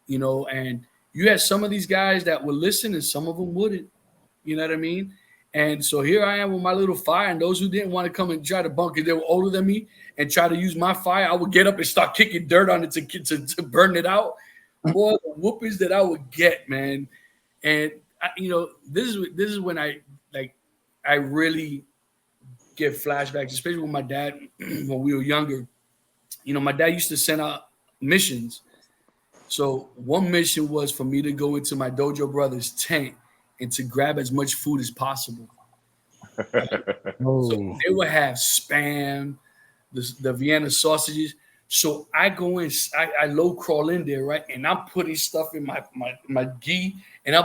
And you had some of these guys that would listen and some of them wouldn't. You know what I mean? And so here I am with my little fire, and those who didn't want to come and try to bunk it, they were older than me, and try to use my fire. I would get up and start kicking dirt on it to burn it out. Boy, the whoopings that I would get, man. And this is when I really get flashbacks, especially with my dad when we were younger. My dad used to send out missions. So one mission was for me to go into my dojo brother's tent and to grab as much food as possible. Oh. So they would have Spam, the Vienna sausages. So I go in, I low crawl in there, right? And I'm putting stuff in my gi, and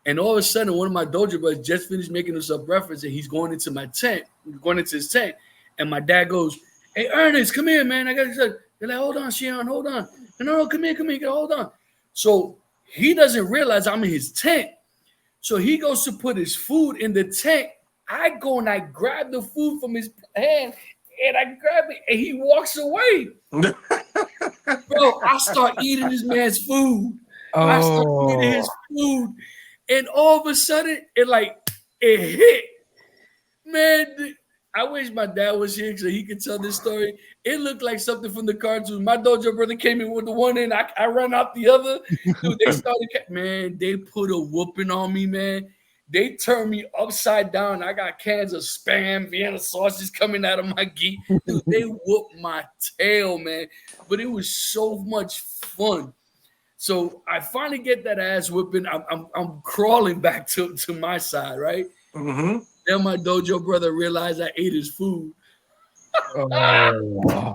and all of a sudden, one of my dojo brothers just finished making himself breakfast, and he's going into my tent, and my dad goes, "Hey, Ernest, come here, man. I got to." They're like, "Hold on, Shion, hold on." No, come here, hold on. So he doesn't realize I'm in his tent. So he goes to put his food in the tent. I go and I grab the food from his hand, and I grab it, and he walks away. Bro, I start eating this man's food. I start eating his food, and all of a sudden, it hit. Man, I wish my dad was here so he could tell this story. It looked like something from the cartoon. My dojo brother came in with the one end, I ran out the other. Dude, they put a whooping on me, man. They turned me upside down. I got cans of Spam, Vienna sausages coming out of my gi. Dude, they whooped my tail, man. But it was so much fun. So I finally get that ass whipping. I'm crawling back to my side, right? Mm-hmm. Then my dojo brother realized I ate his food. Oh.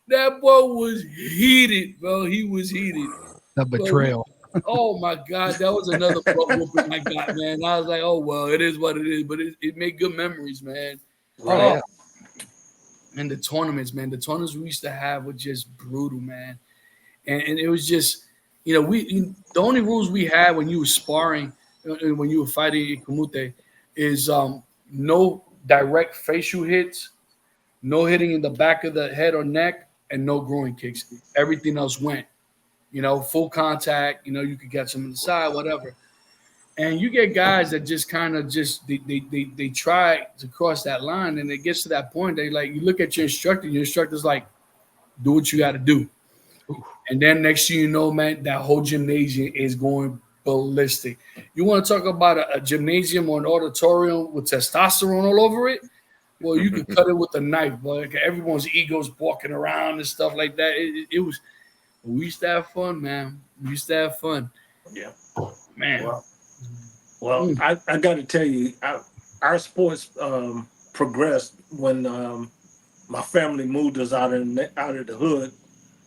That boy was heated, bro. He was heated. The betrayal. Oh my God, that was another butt whooping I got, man. I was like, oh well, it is what it is, but it made good memories, man. Right. And the tournaments, man. The tournaments we used to have were just brutal, man. And it was just, the only rules we had when you were sparring, when you were fighting in Kumite, is no direct facial hits, no hitting in the back of the head or neck, and no groin kicks. Everything else went. Full contact, you could get some on the side, whatever. And you get guys that just kind of they try to cross that line, and it gets to that point, you look at your instructor's like, do what you got to do. And then next thing you know, man, that whole gymnasium is going ballistic. You want to talk about a gymnasium or an auditorium with testosterone all over it? Well, you could cut it with a knife, but everyone's egos walking around and stuff like that. It was. We used to have fun, man. We used to have fun. Yeah. Man. Well, I got to tell you, our sports progressed when my family moved us out of the hood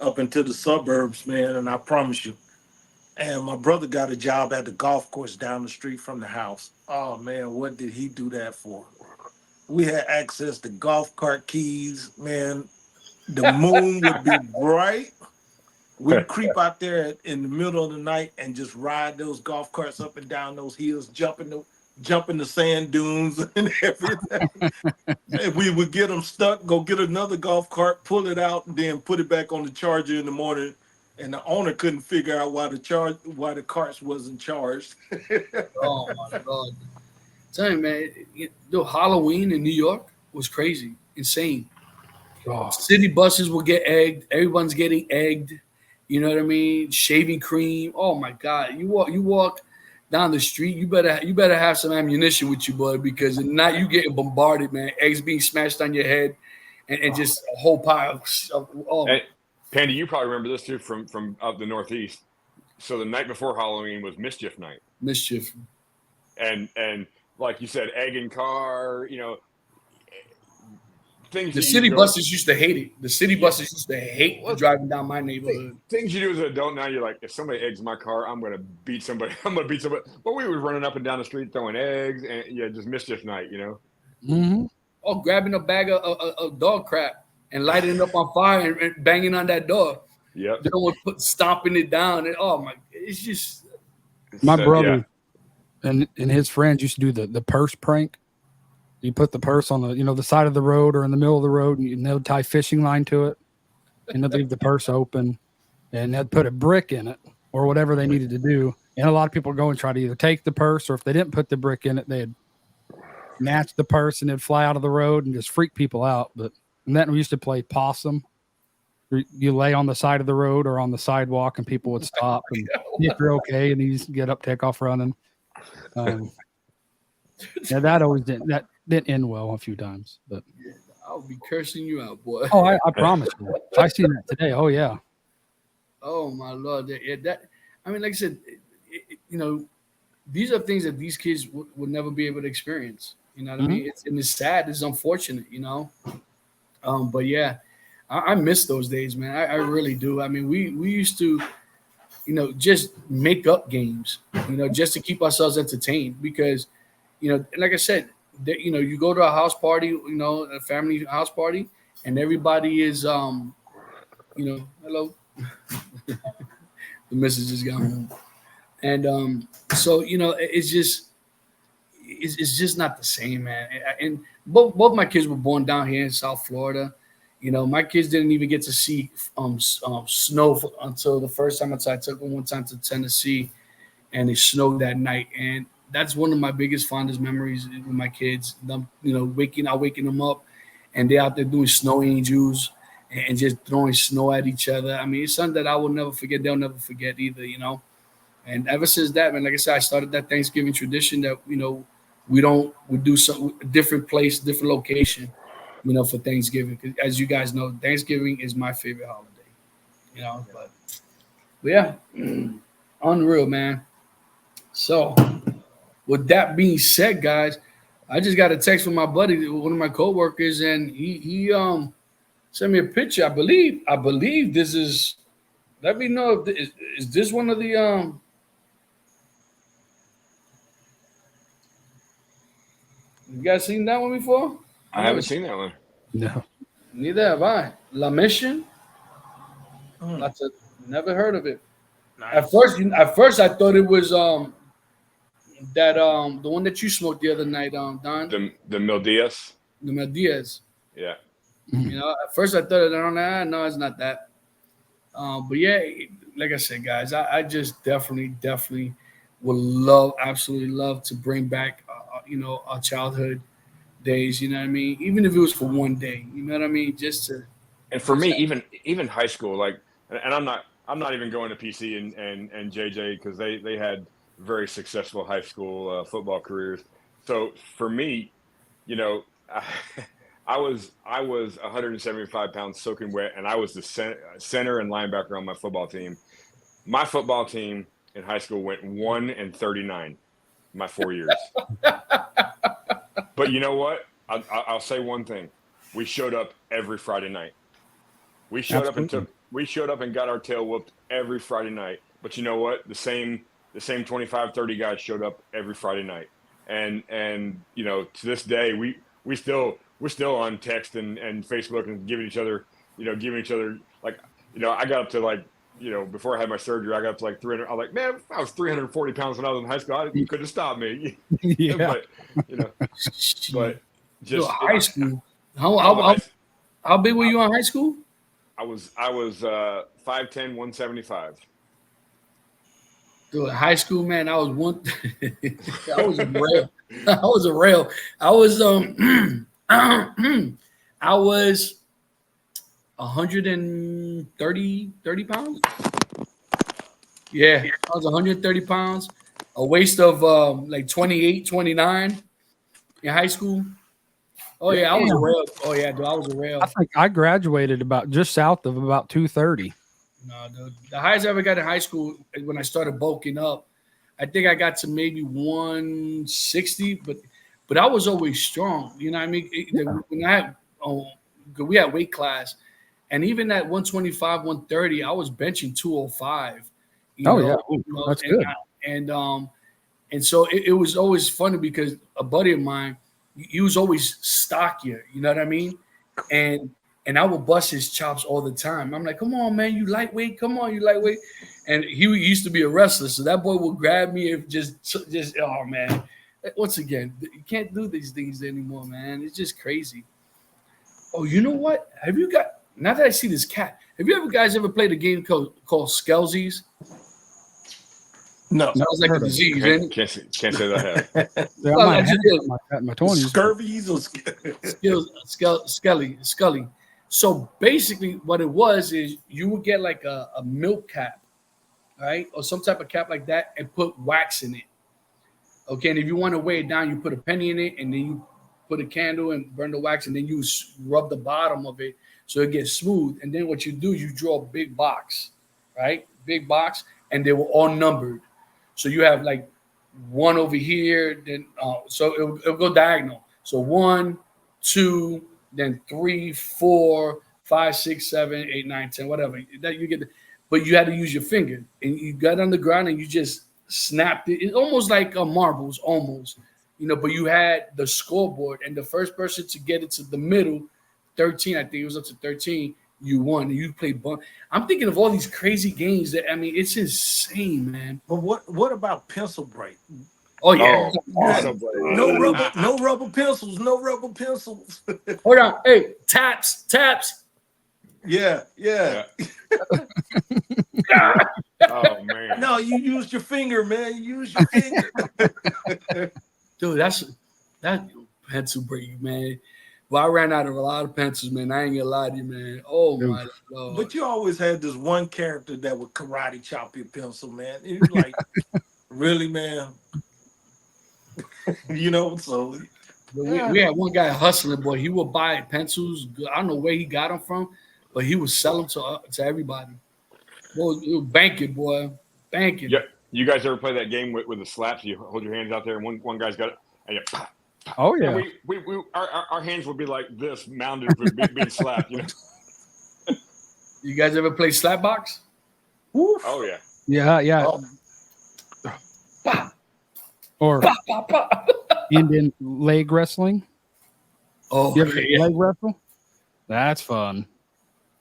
up into the suburbs, man. And I promise you, and my brother got a job at the golf course down the street from the house. Oh man, what did he do that for? We had access to golf cart keys, man. The moon would be bright. We'd creep out there in the middle of the night and just ride those golf carts up and down those hills, jumping the sand dunes and everything. And we would get them stuck, go get another golf cart, pull it out, and then put it back on the charger in the morning. And the owner couldn't figure out why the carts wasn't charged. Oh my God! Tell you, man, Halloween in New York was crazy, insane. Oh. City buses will get egged. Everyone's getting egged. You know what I mean? Shaving cream. Oh my God! You walk down the street. You better have some ammunition with you, boy, because if not, you getting bombarded, man. Eggs being smashed on your head, and just a whole pile of. Oh. Hey, Pandy, you probably remember this too from up the Northeast. So the night before Halloween was Mischief Night. Mischief. And like you said, egg and car. Things the city buses used to hate it. The city buses used to hate driving down my neighborhood. Things you do as an adult now, you're like, if somebody eggs my car, I'm gonna beat somebody. But we were running up and down the street throwing eggs, and just Mischief Night, Mm-hmm. Oh, grabbing a bag of dog crap and lighting it up on fire and banging on that door. Yep. They don't stomping it down, and it's just. My brother and his friends used to do the purse prank. You put the purse on the side of the road or in the middle of the road, and they'll tie fishing line to it, and they'll leave the purse open, and they'd put a brick in it or whatever they needed to do. And a lot of people go and try to either take the purse, or if they didn't put the brick in it, they'd snatch the purse and it'd fly out of the road and just freak people out. And then we used to play possum. you lay on the side of the road or on the sidewalk, and people would stop and see if you're okay, and you just get up, take off running. Yeah, that didn't end well a few times, but I'll be cursing you out, boy. oh, I promise you, I seen that today. Oh yeah. Oh my Lord! I mean, like I said, these are things that these kids would never be able to experience. You know what I mean? It's sad. It's unfortunate. But yeah, I miss those days, man. I really do. I mean, we used to, just make up games, just to keep ourselves entertained because, like I said, you go to a house party, a family house party, and everybody is, hello. The missus just got home. And so it's just not the same, man. And both my kids were born down here in South Florida. My kids didn't even get to see snow until the first time I took them one time to Tennessee, and it snowed that night. And that's one of my biggest, fondest memories with my kids. Them, waking them up, and they're out there doing snow angels and just throwing snow at each other. I mean, it's something that I will never forget. They'll never forget either, And ever since that, man, like I said, I started that Thanksgiving tradition that, we do some different place, different location, for Thanksgiving. 'Cause as you guys know, Thanksgiving is my favorite holiday, but yeah, unreal, man. So with that being said, guys, I just got a text from my buddy, one of my coworkers, and he sent me a picture. I believe this is, let me know if is this one of the you guys seen that one before? I haven't seen that one. No. Neither have I. La Mission. Never heard of it. Nice. At first, I thought it was the one that you smoked the other night, Don. The Mil Diaz. The Mel Diaz. Yeah. At first I thought no, it's not that. But yeah, like I said, guys, I just definitely would absolutely love to bring back, our childhood days. You know what I mean? Even if it was for one day, you know what I mean? Just to. And for me, even high school, like, and I'm not even going to PC and JJ because they had very successful high school football careers. So for me, I was 175 pounds soaking wet, and I was the center and linebacker on my football team. My football team in high school went 1-39 my 4 years. But you know what? I'll say one thing: we showed up every Friday night. We showed up and got our tail whooped every Friday night. But you know what? The same 25, 30 guys showed up every Friday night, and to this day we're still on text and Facebook and giving each other like, I got up to like, before I had my surgery, I got up to like 300. I was like, man, I was 340 pounds when I was in high school. You couldn't stop me. Yeah. But just high school. How big were you in high school? I was 5'10", 175. Dude, high school, man, I was I was a rail. I was a rail. I was I was 130 pounds. Yeah, I was 130 pounds. A waist of like 28, 29 in high school. Oh yeah, I was a rail. Oh yeah, dude, I was a rail. I think I graduated about just south of about 230. No, dude. The highest I ever got in high school when I started bulking up, I think I got to maybe 160, but I was always strong. You know what I mean? When I had, we had weight class, and even at 125, 130, I was benching 205. That's good. And so it was always funny because a buddy of mine, he was always stockier. You know what I mean? And I would bust his chops all the time. I'm like, come on, man, you lightweight. Come on, you lightweight. And he used to be a wrestler, so that boy would grab me and just oh man. Once again, you can't do these things anymore, man. It's just crazy. Oh, you know what? Now that I see this cat, have you guys ever played a game called Skelzies? No. Sounds like a disease, isn't it? Can't say that I have. Yeah, I might have had my 20s. Scurvies or Scully. So basically, what it was is you would get like a milk cap, right, or some type of cap like that, and put wax in it. Okay, and if you want to weigh it down, you put a penny in it, and then you put a candle and burn the wax, and then you rub the bottom of it so it gets smooth. And then what you do, you draw a big box, right? Big box, and they were all numbered. So you have like one over here, then so it'll go diagonal. So 1, 2, then 3, 4, 5, 6, 7, 8, 9, 10, whatever. That you get, but you had to use your finger, and you got on the ground and you just snapped it. It's almost like marbles, almost, you know. But you had the scoreboard, and the first person to get it to the middle, 13, I think it was up to 13. You won. And you played. I'm thinking of all these crazy games that it's insane, man. But what about pencil break? Oh yeah. No rubber pencils. No rubber pencils. Hold on. Hey, taps. Yeah. Oh man. No, you used your finger, man. You used your finger. Dude, that pencil break, man. Well, I ran out of a lot of pencils, man. I ain't gonna lie to you, man. Oh my Lord. But you always had this one character that would karate chop your pencil, man. It was like, really, man. You know, so we had one guy hustling, boy. He would buy pencils. I don't know where he got them from, but he would sell them to everybody. Boy, bank it, boy. Bank it. Yeah. You guys ever play that game with the slaps? You hold your hands out there, and one guy's got it, and you. Oh yeah. And our hands would be like this, mounded for being slapped. You know. You guys ever play slap box? woof. Oh yeah. Yeah. Oh, Bah, Or bah, bah, bah. Indian leg wrestling. Oh, You ever yeah. leg wrestle? That's fun.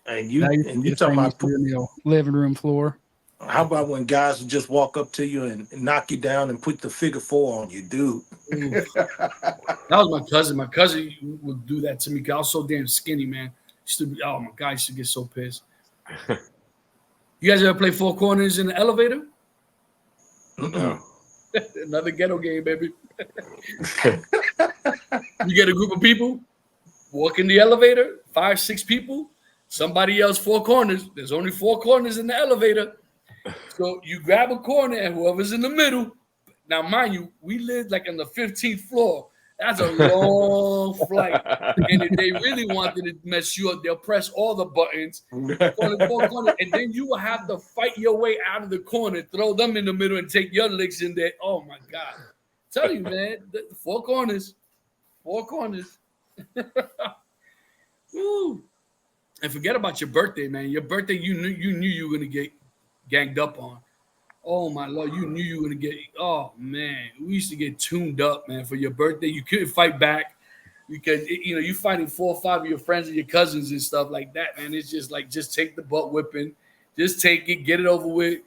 and you That used to and be you a talking thing about used to be in the living room floor. how about when guys would just walk up to you and knock you down and put the figure 4 on you, dude? That was my cousin. My cousin would do that to me. 'Cause I was so damn skinny, man. Used to be, oh my God, I used to get so pissed. You guys ever play Four Corners in the elevator? No. Another ghetto game, baby. You get a group of people, walk in the elevator, 5, 6 people. Somebody else 4 corners. There's only 4 corners in the elevator. So you grab a corner and whoever's in the middle. Now, mind you, we lived like on the 15th floor. That's a long flight. And if they really wanted to mess you up, they'll press all the buttons. Corner, and then you will have to fight your way out of the corner, throw them in the middle, and take your licks in there. Oh my God. Tell you, man, the 4 corners. 4 corners. Woo. And forget about your birthday, man. Your birthday, you knew you were gonna get ganged up on. Oh my Lord, you knew you were gonna get. Oh man, we used to get tuned up, man. For your birthday, you couldn't fight back because you fighting 4 or 5 of your friends and your cousins and stuff like that, man. It's just like just take the butt whipping, just take it, get it over with,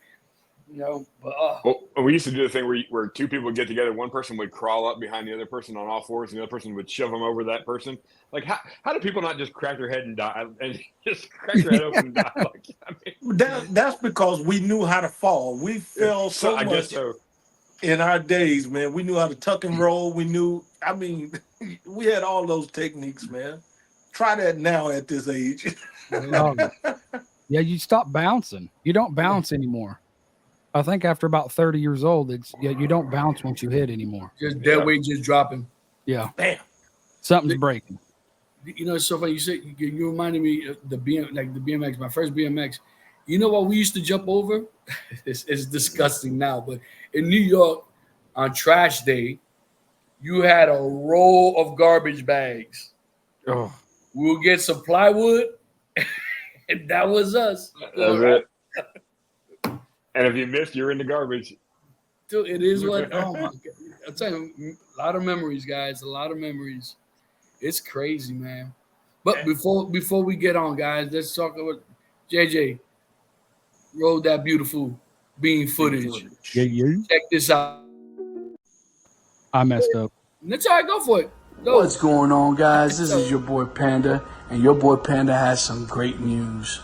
But Well, we used to do the thing where 2 people would get together. One person would crawl up behind the other person on all fours, and the other person would shove them over that person. Like, how do people not just crack their head and die, and just crack their head open and die? Like, That's because we knew how to fall. We fell so I much guess so. in our days, man. We knew how to tuck and roll. We had all those techniques, man. Try that now at this age. Yeah, you stop bouncing. You don't bounce anymore. I think after about 30 years old, you don't bounce once you hit anymore. just dead weight, just dropping. Yeah, Bam. something's breaking. It's so funny. You said you reminded me of the BMX, my first BMX. You know what we used to jump over? It's disgusting now, but in New York on trash day, you had a roll of garbage bags. Oh, We'll get some plywood, and that was us. That's it. And if you missed, you're in the garbage. Dude, it is what. Oh my God! I'll tell you, a lot of memories, guys. A lot of memories. It's crazy, man. But before we get on, guys, let's talk about JJ. Roll that beautiful bean footage. yeah. Check this out. I messed up. That's all right. Go for it. Go. What's going on, guys? This is your boy Panda, and your boy Panda has some great news.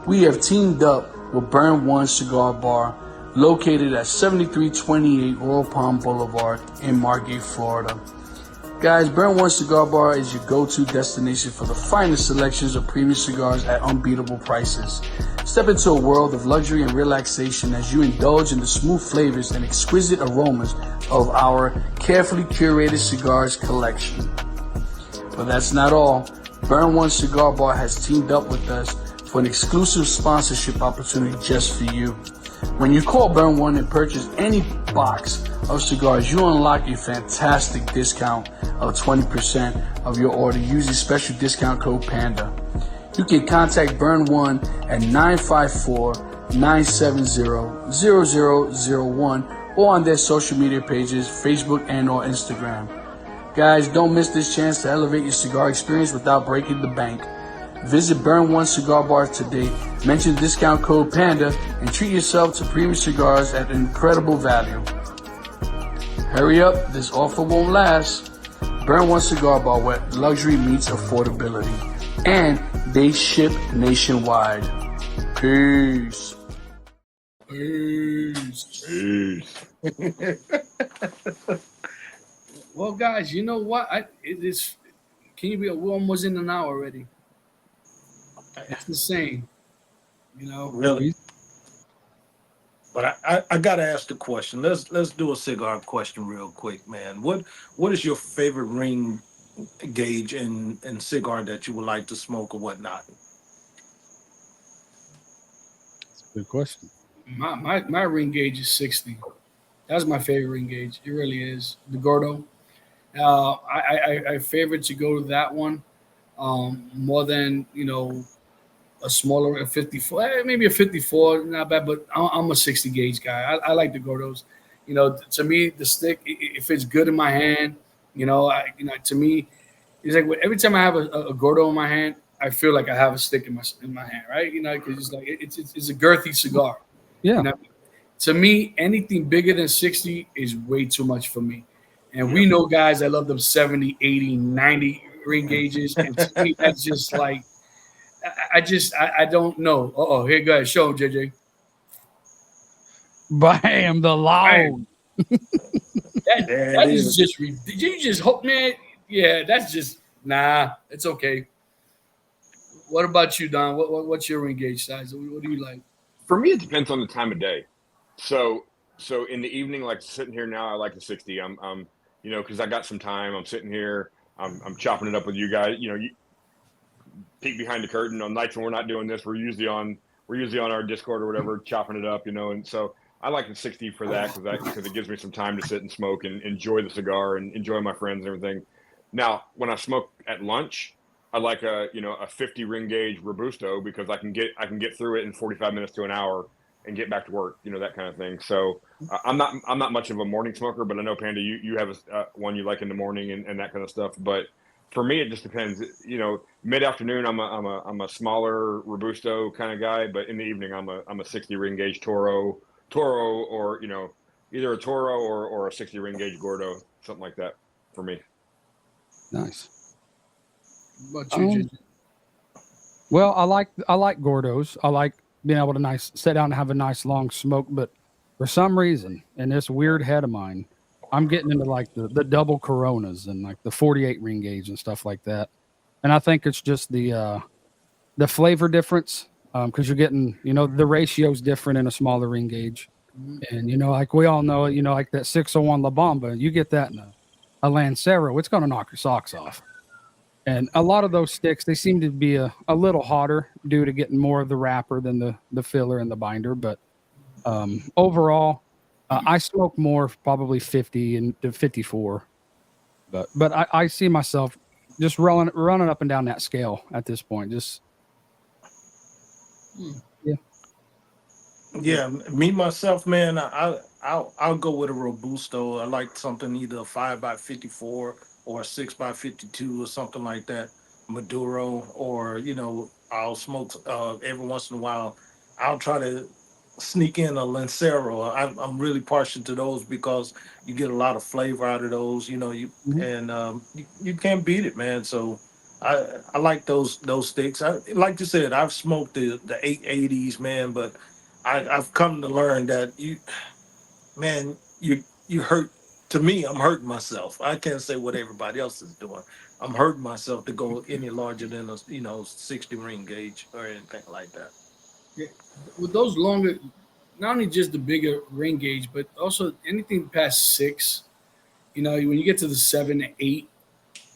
We have teamed up with Burn One Cigar Bar, located at 7328 Royal Palm Boulevard in Margate, Florida. Guys, Burn One Cigar Bar is your go-to destination for the finest selections of premium cigars at unbeatable prices. Step into a world of luxury and relaxation as you indulge in the smooth flavors and exquisite aromas of our carefully curated cigars collection. But that's not all. Burn One Cigar Bar has teamed up with us for an exclusive sponsorship opportunity just for you. When you call Burn One and purchase any box of cigars, you unlock a fantastic discount of 20% of your order using special discount code PANDA. You can contact Burn One at 954-970-0001 or on their social media pages, Facebook and or Instagram. Guys, don't miss this chance to elevate your cigar experience without breaking the bank. Visit Burn One Cigar Bar today, mention discount code PANDA, and treat yourself to premium cigars at an incredible value. Hurry up, this offer won't last. Burn One Cigar Bar, where luxury meets affordability. And they ship nationwide. Peace. Peace. Peace. Well, guys, you know what? It is. Can you be? We're almost in an hour already. It's insane. You know. Really? But I gotta ask the question. Let's do a cigar question real quick, man. What is your favorite ring gauge and cigar that you would like to smoke or whatnot? That's a good question. My ring gauge is 60. That's my favorite ring gauge. It really is. The Gordo. I favorite to go to that one more than, you know, a smaller, a 54, maybe a 54, not bad, but I'm a 60 gauge guy. I like the Gordos. You know, to me, the stick, if it's good in my hand, to me, it's like every time I have a Gordo in my hand, I feel like I have a stick in my hand, right? You know, because it's like it's a girthy cigar. Yeah. You know? To me, anything bigger than 60 is way too much for me. And we know guys that love them 70, 80, 90 ring gauges. And to me, that's just like, I don't know. Uh-oh, here, go ahead. Show him, JJ. Bam, the loud. That is just, you just hope, man. Yeah, that's just, it's okay. What about you, Don? What's your ring gauge size? What do you like? For me, it depends on the time of day. So in the evening, like sitting here now, I like the 60. I'm you know, because I got some time. I'm sitting here. I'm chopping it up with you guys. You know, you peek behind the curtain on nights when we're not doing this. We're usually on our Discord or whatever, chopping it up. You know, and so I like the 60 for that because it gives me some time to sit and smoke and enjoy the cigar and enjoy my friends and everything. Now, when I smoke at lunch, I like a 50 ring gauge Robusto because I can get through it in 45 minutes to an hour and get back to work, you know, that kind of thing. So I'm not much of a morning smoker, but I know Panda, you have one you like in the morning and that kind of stuff. But for me, it just depends. You know, mid afternoon, I'm a smaller Robusto kind of guy, but in the evening, I'm a 60 ring gauge Toro, or you know, either a Toro or a 60 ring gauge Gordo, something like that for me. Nice. What about you, JJ? Well, I like Gordos. I like being able to sit down and have a nice long smoke, but for some reason, in this weird head of mine, I'm getting into like the double Coronas and like the 48 ring gauge and stuff like that. And I think it's just the flavor difference because you're getting, you know, the ratio's different in a smaller ring gauge. And, you know, like we all know, you know, like that 601 La Bamba, you get that in a Lancero, it's going to knock your socks off. And a lot of those sticks, they seem to be a little hotter due to getting more of the wrapper than the filler and the binder. But overall, I smoke more, probably 50 and to 54. But I see myself just running up and down that scale at this point. Just Yeah, me myself, man, I'll go with a Robusto. I like something either a 5x54 or a 6x52 or something like that. Maduro, or you know, I'll smoke every once in a while. I'll try to sneak in a Lancero. I'm really partial to those because you get a lot of flavor out of those. You know, you can't beat it, man. So I like those sticks. Like you said, I've smoked the 880s, man, but I've come to learn that you hurt to me, I'm hurting myself. I can't say what everybody else is doing. I'm hurting myself to go any larger than a 60 ring gauge or anything like that. Yeah. With those longer, not only just the bigger ring gauge, but also anything past 6. When you get to the 7 and 8,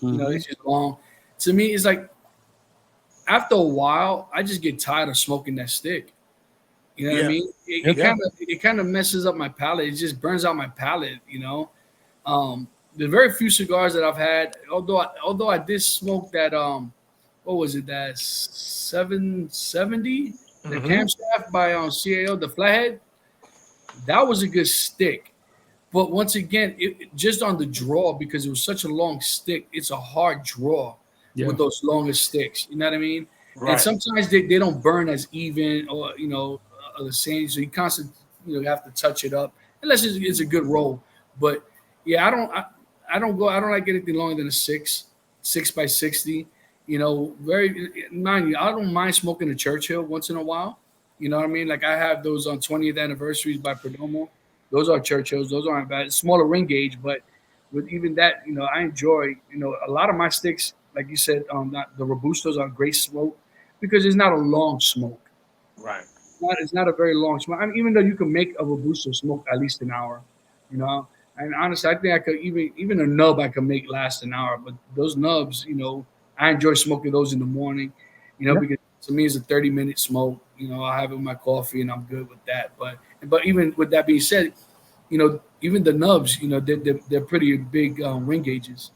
it's just long. To me, it's like after a while, I just get tired of smoking that stick. You know what I mean? It kind of messes up my palate. It just burns out my palate. The very few cigars that I've had, although I did smoke that what was it, that 770, the camshaft by CAO, the flathead, that was a good stick. But once again, it just on the draw, because it was such a long stick, it's a hard draw with those longer sticks. You know what I mean? Right. And sometimes they don't burn as even or the same. So you constantly have to touch it up unless it's a good roll. But yeah, I don't like anything longer than a 6 by 60. Mind you, I don't mind smoking a Churchill once in a while. You know what I mean? Like I have those on 20th anniversaries by Perdomo. Those are Churchills. Those aren't bad. It's smaller ring gauge, but with even that, I enjoy. A lot of my sticks, like you said, the Robustos are great smoke because it's not a long smoke. Right. It's not a very long smoke. I mean, even though you can make a Robusto smoke at least an hour, And honestly, I think I could even a nub I could make last an hour. But those nubs, I enjoy smoking those in the morning, because to me it's a 30-minute smoke. I'll have it with my coffee and I'm good with that. But even with that being said, even the nubs, they're pretty big ring gauges.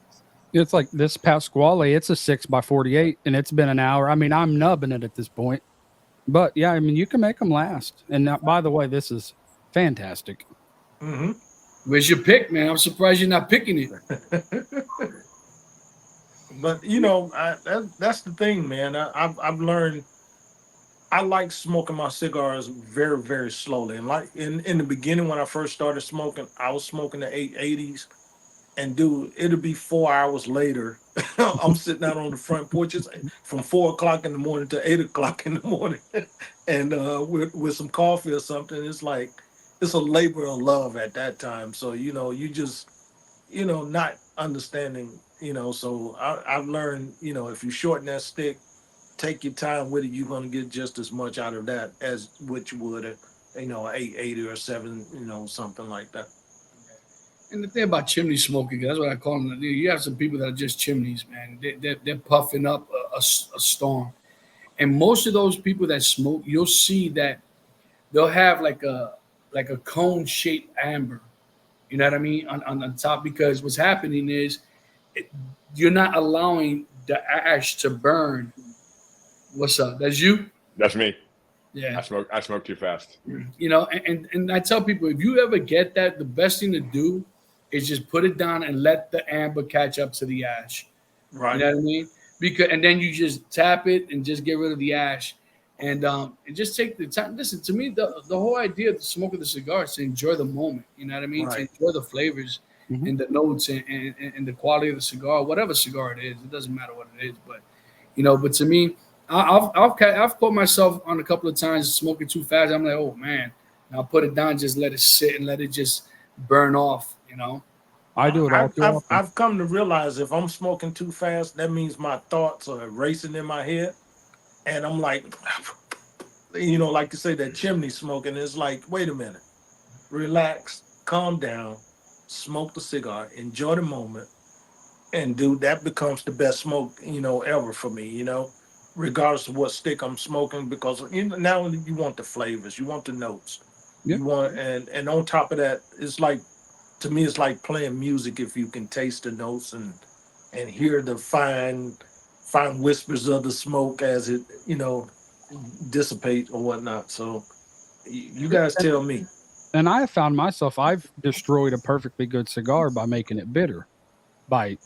It's like this Pasquale, it's a 6 by 48 and it's been an hour. I mean, I'm nubbing it at this point. But yeah, I mean, you can make them last. And now, by the way, this is fantastic. Mm-hmm. Where's your pick, man? I'm surprised you're not picking it. But that's the thing, man. I've learned I like smoking my cigars very, very slowly. And like in the beginning when I first started smoking, I was smoking the 880s, and dude, it'll be 4 hours later. I'm sitting out on the front porches from 4 o'clock in the morning to 8 o'clock in the morning, and with some coffee or something. It's like it's a labor of love at that time. So you just not understanding. So I've learned, if you shorten that stick, take your time with it, you're going to get just as much out of that as what you would an 880 or 7, something like that. And the thing about chimney smoking, that's what I call them. You have some people that are just chimneys, man. They're puffing up a storm. And most of those people that smoke, you'll see that they'll have like a cone-shaped amber. You know what I mean? On the top, because what's happening is you're not allowing the ash to burn. What's up? That's you? That's me. Yeah. I smoke too fast. And I tell people, if you ever get that, the best thing to do is just put it down and let the amber catch up to the ash. Right. You know what I mean? And then you just tap it and just get rid of the ash. And just take the time. Listen, to me, the whole idea of the smoke of the cigar is to enjoy the moment. You know what I mean? Right. To enjoy the flavors and the notes and the quality of the cigar, whatever cigar it is. It doesn't matter what it is. But, but to me, I've caught myself on a couple of times smoking too fast. I'm like, oh, man. And I'll put it down, just let it sit and let it just burn off, I do it all too often. I've come to realize if I'm smoking too fast, that means my thoughts are racing in my head. And I'm like, like you say, that chimney smoking is like, wait a minute, relax, calm down, smoke the cigar, enjoy the moment. And dude, that becomes the best smoke, ever for me, regardless of what stick I'm smoking, because now you want the flavors, you want the notes. Yep. You want, and on top of that, it's like, to me, it's like playing music if you can taste the notes and hear the fine whispers of the smoke as it, dissipate or whatnot. So you guys tell me. And I have found myself, I've destroyed a perfectly good cigar by making it bitter, by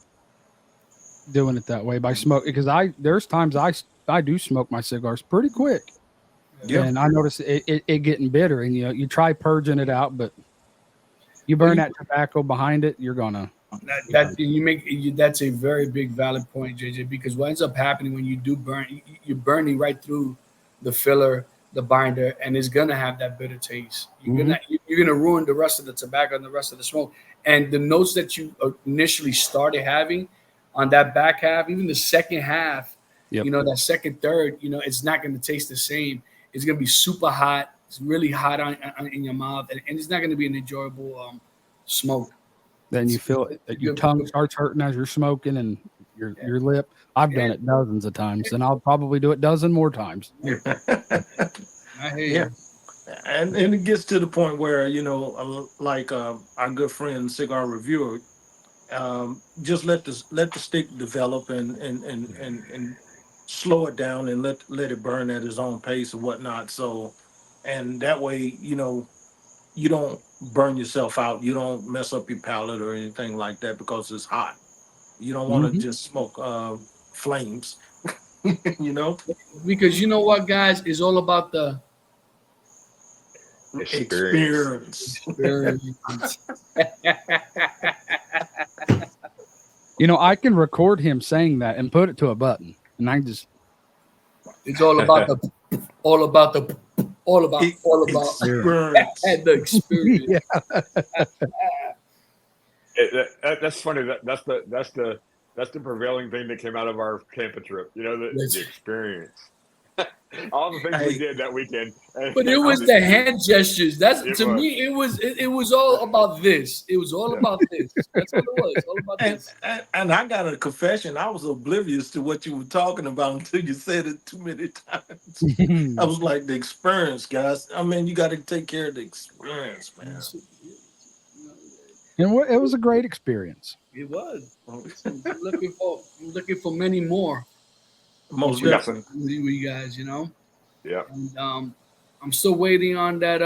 doing it that way, by smoke, because there's times I do smoke my cigars pretty quick. Yeah. And I notice it getting bitter, and you try purging it out, but you burn that tobacco behind it, you're gonna. That's a very big valid point, JJ, because what ends up happening when you do burn, you're burning right through the filler, the binder, and it's gonna have that bitter taste. You're gonna ruin the rest of the tobacco and the rest of the smoke. and the notes that you initially started having on that back half, even the second half, Yep. you know, that second third, you know, it's not going to taste the same. It's going to be super hot. It's really hot in your mouth, and it's not going to be an enjoyable smoke. Then you feel it, that your tongue starts hurting as you're smoking, and your lip. I've done it dozens of times, and I'll probably do it dozen more times. I hear you. And it gets to the point where, you know, like our good friend Cigar Reviewer, just let the stick develop and slow it down and let it burn at its own pace and whatnot. So, and that way, you know, you don't burn yourself out. You don't mess up your palate or anything like that because it's hot. You don't want to just smoke flames, you know. Because you know what, guys, it's all about the Experience. You know, I can record him saying that and put it to a button, and I just. It's all about the Experience. the experience. That's funny. That's the prevailing thing that came out of our Tampa trip. You know, the experience. All the things we did that weekend. But it was the hand gestures. Me. It was all about this. It was all about this. That's what it was. All about this. And I got a confession. I was oblivious to what you were talking about until you said it too many times. I was like, the experience, guys. I mean, you got to take care of the experience, man. And it was a great experience. It was. Looking for many more. Most definitely. With you guys, you know. Yeah. And I'm still waiting on that.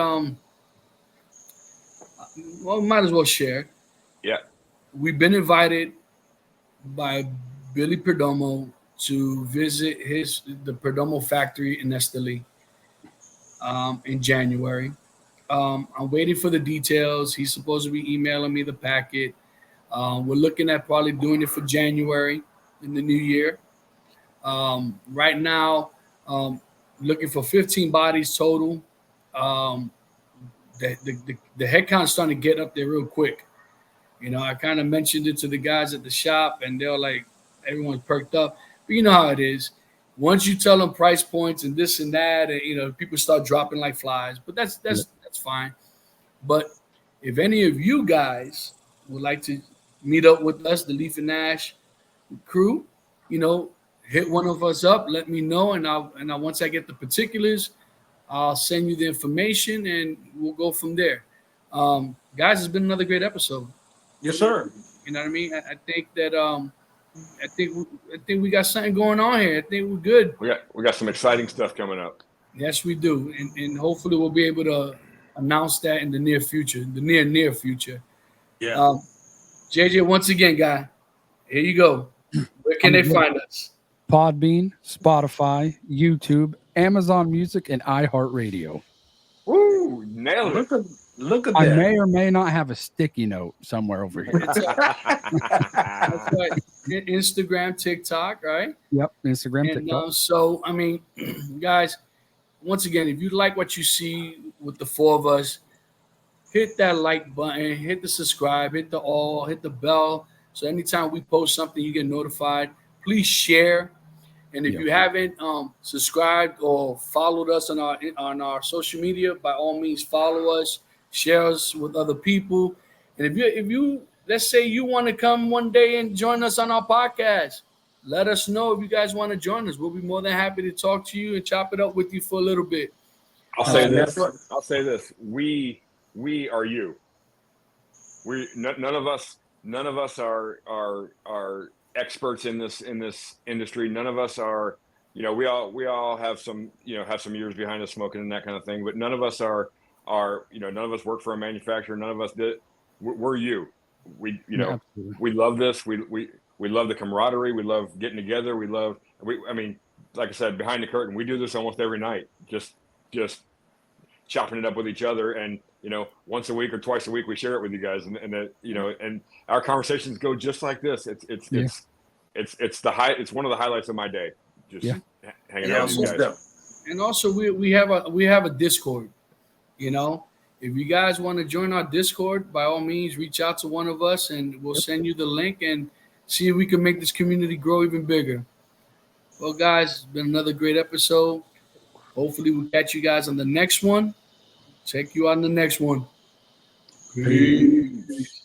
Well, might as well share. Yeah. We've been invited by Billy Perdomo to visit the Perdomo factory in Esteli in January. I'm waiting for the details. He's supposed to be emailing me the packet. We're looking at probably doing it for January in the new year. Right now, looking for 15 bodies total. The head count's starting to get up there real quick. You know, I kind of mentioned it to the guys at the shop, and they're like, everyone's perked up. But you know how it is. Once you tell them price points and this and that, and you know, people start dropping like flies. But that's fine. But if any of you guys would like to meet up with us, the Leaf and Nash crew, you know, hit one of us up. Let me know, and I once I get the particulars, I'll send you the information, and we'll go from there. Guys, it's been another great episode. Yes, sir. You know what I mean? I think that I think we got something going on here. I think we're good. We got some exciting stuff coming up. Yes, we do, and hopefully we'll be able to announce that in the near future, the near future. Yeah. JJ, once again, guy, here you go. Where can they find us? Podbean, Spotify, YouTube, Amazon Music, and iHeartRadio. Woo! Nailed it. Look at I that. may or may not have a sticky note somewhere over here. That's right. Instagram, TikTok, right? Yep, Instagram, And TikTok. so, I mean, guys, once again, if you like what you see with the four of us, hit that like button, hit the subscribe, hit the bell. So anytime we post something, you get notified. Please share. And if you haven't subscribed or followed us on our social media, by all means, follow us, share us with other people. And if you let's say you want to come one day and join us on our podcast, let us know if you guys want to join us. We'll be more than happy to talk to you and chop it up with you for a little bit. I'll say this. We are you. None of us are experts in this industry. None of us are, you know, we all have some years behind us smoking and that kind of thing, but none of us are, you know, none of us work for a manufacturer. None of us did. We're you. We love this. We love the camaraderie. We love getting together. I mean, like I said, behind the curtain, we do this almost every night. Just chopping it up with each other, and you know, once a week or twice a week, we share it with you guys, and you know, and our conversations go just like this. It's one of the highlights of my day. Just hanging out with you guys. And also, we have a Discord, you know, If you guys want to join our Discord, by all means, reach out to one of us and we'll send you the link and see if we can make this community grow even bigger. Well, guys, it's been another great episode. Hopefully, we'll catch you guys on the next one. Check you out on the next one. Peace.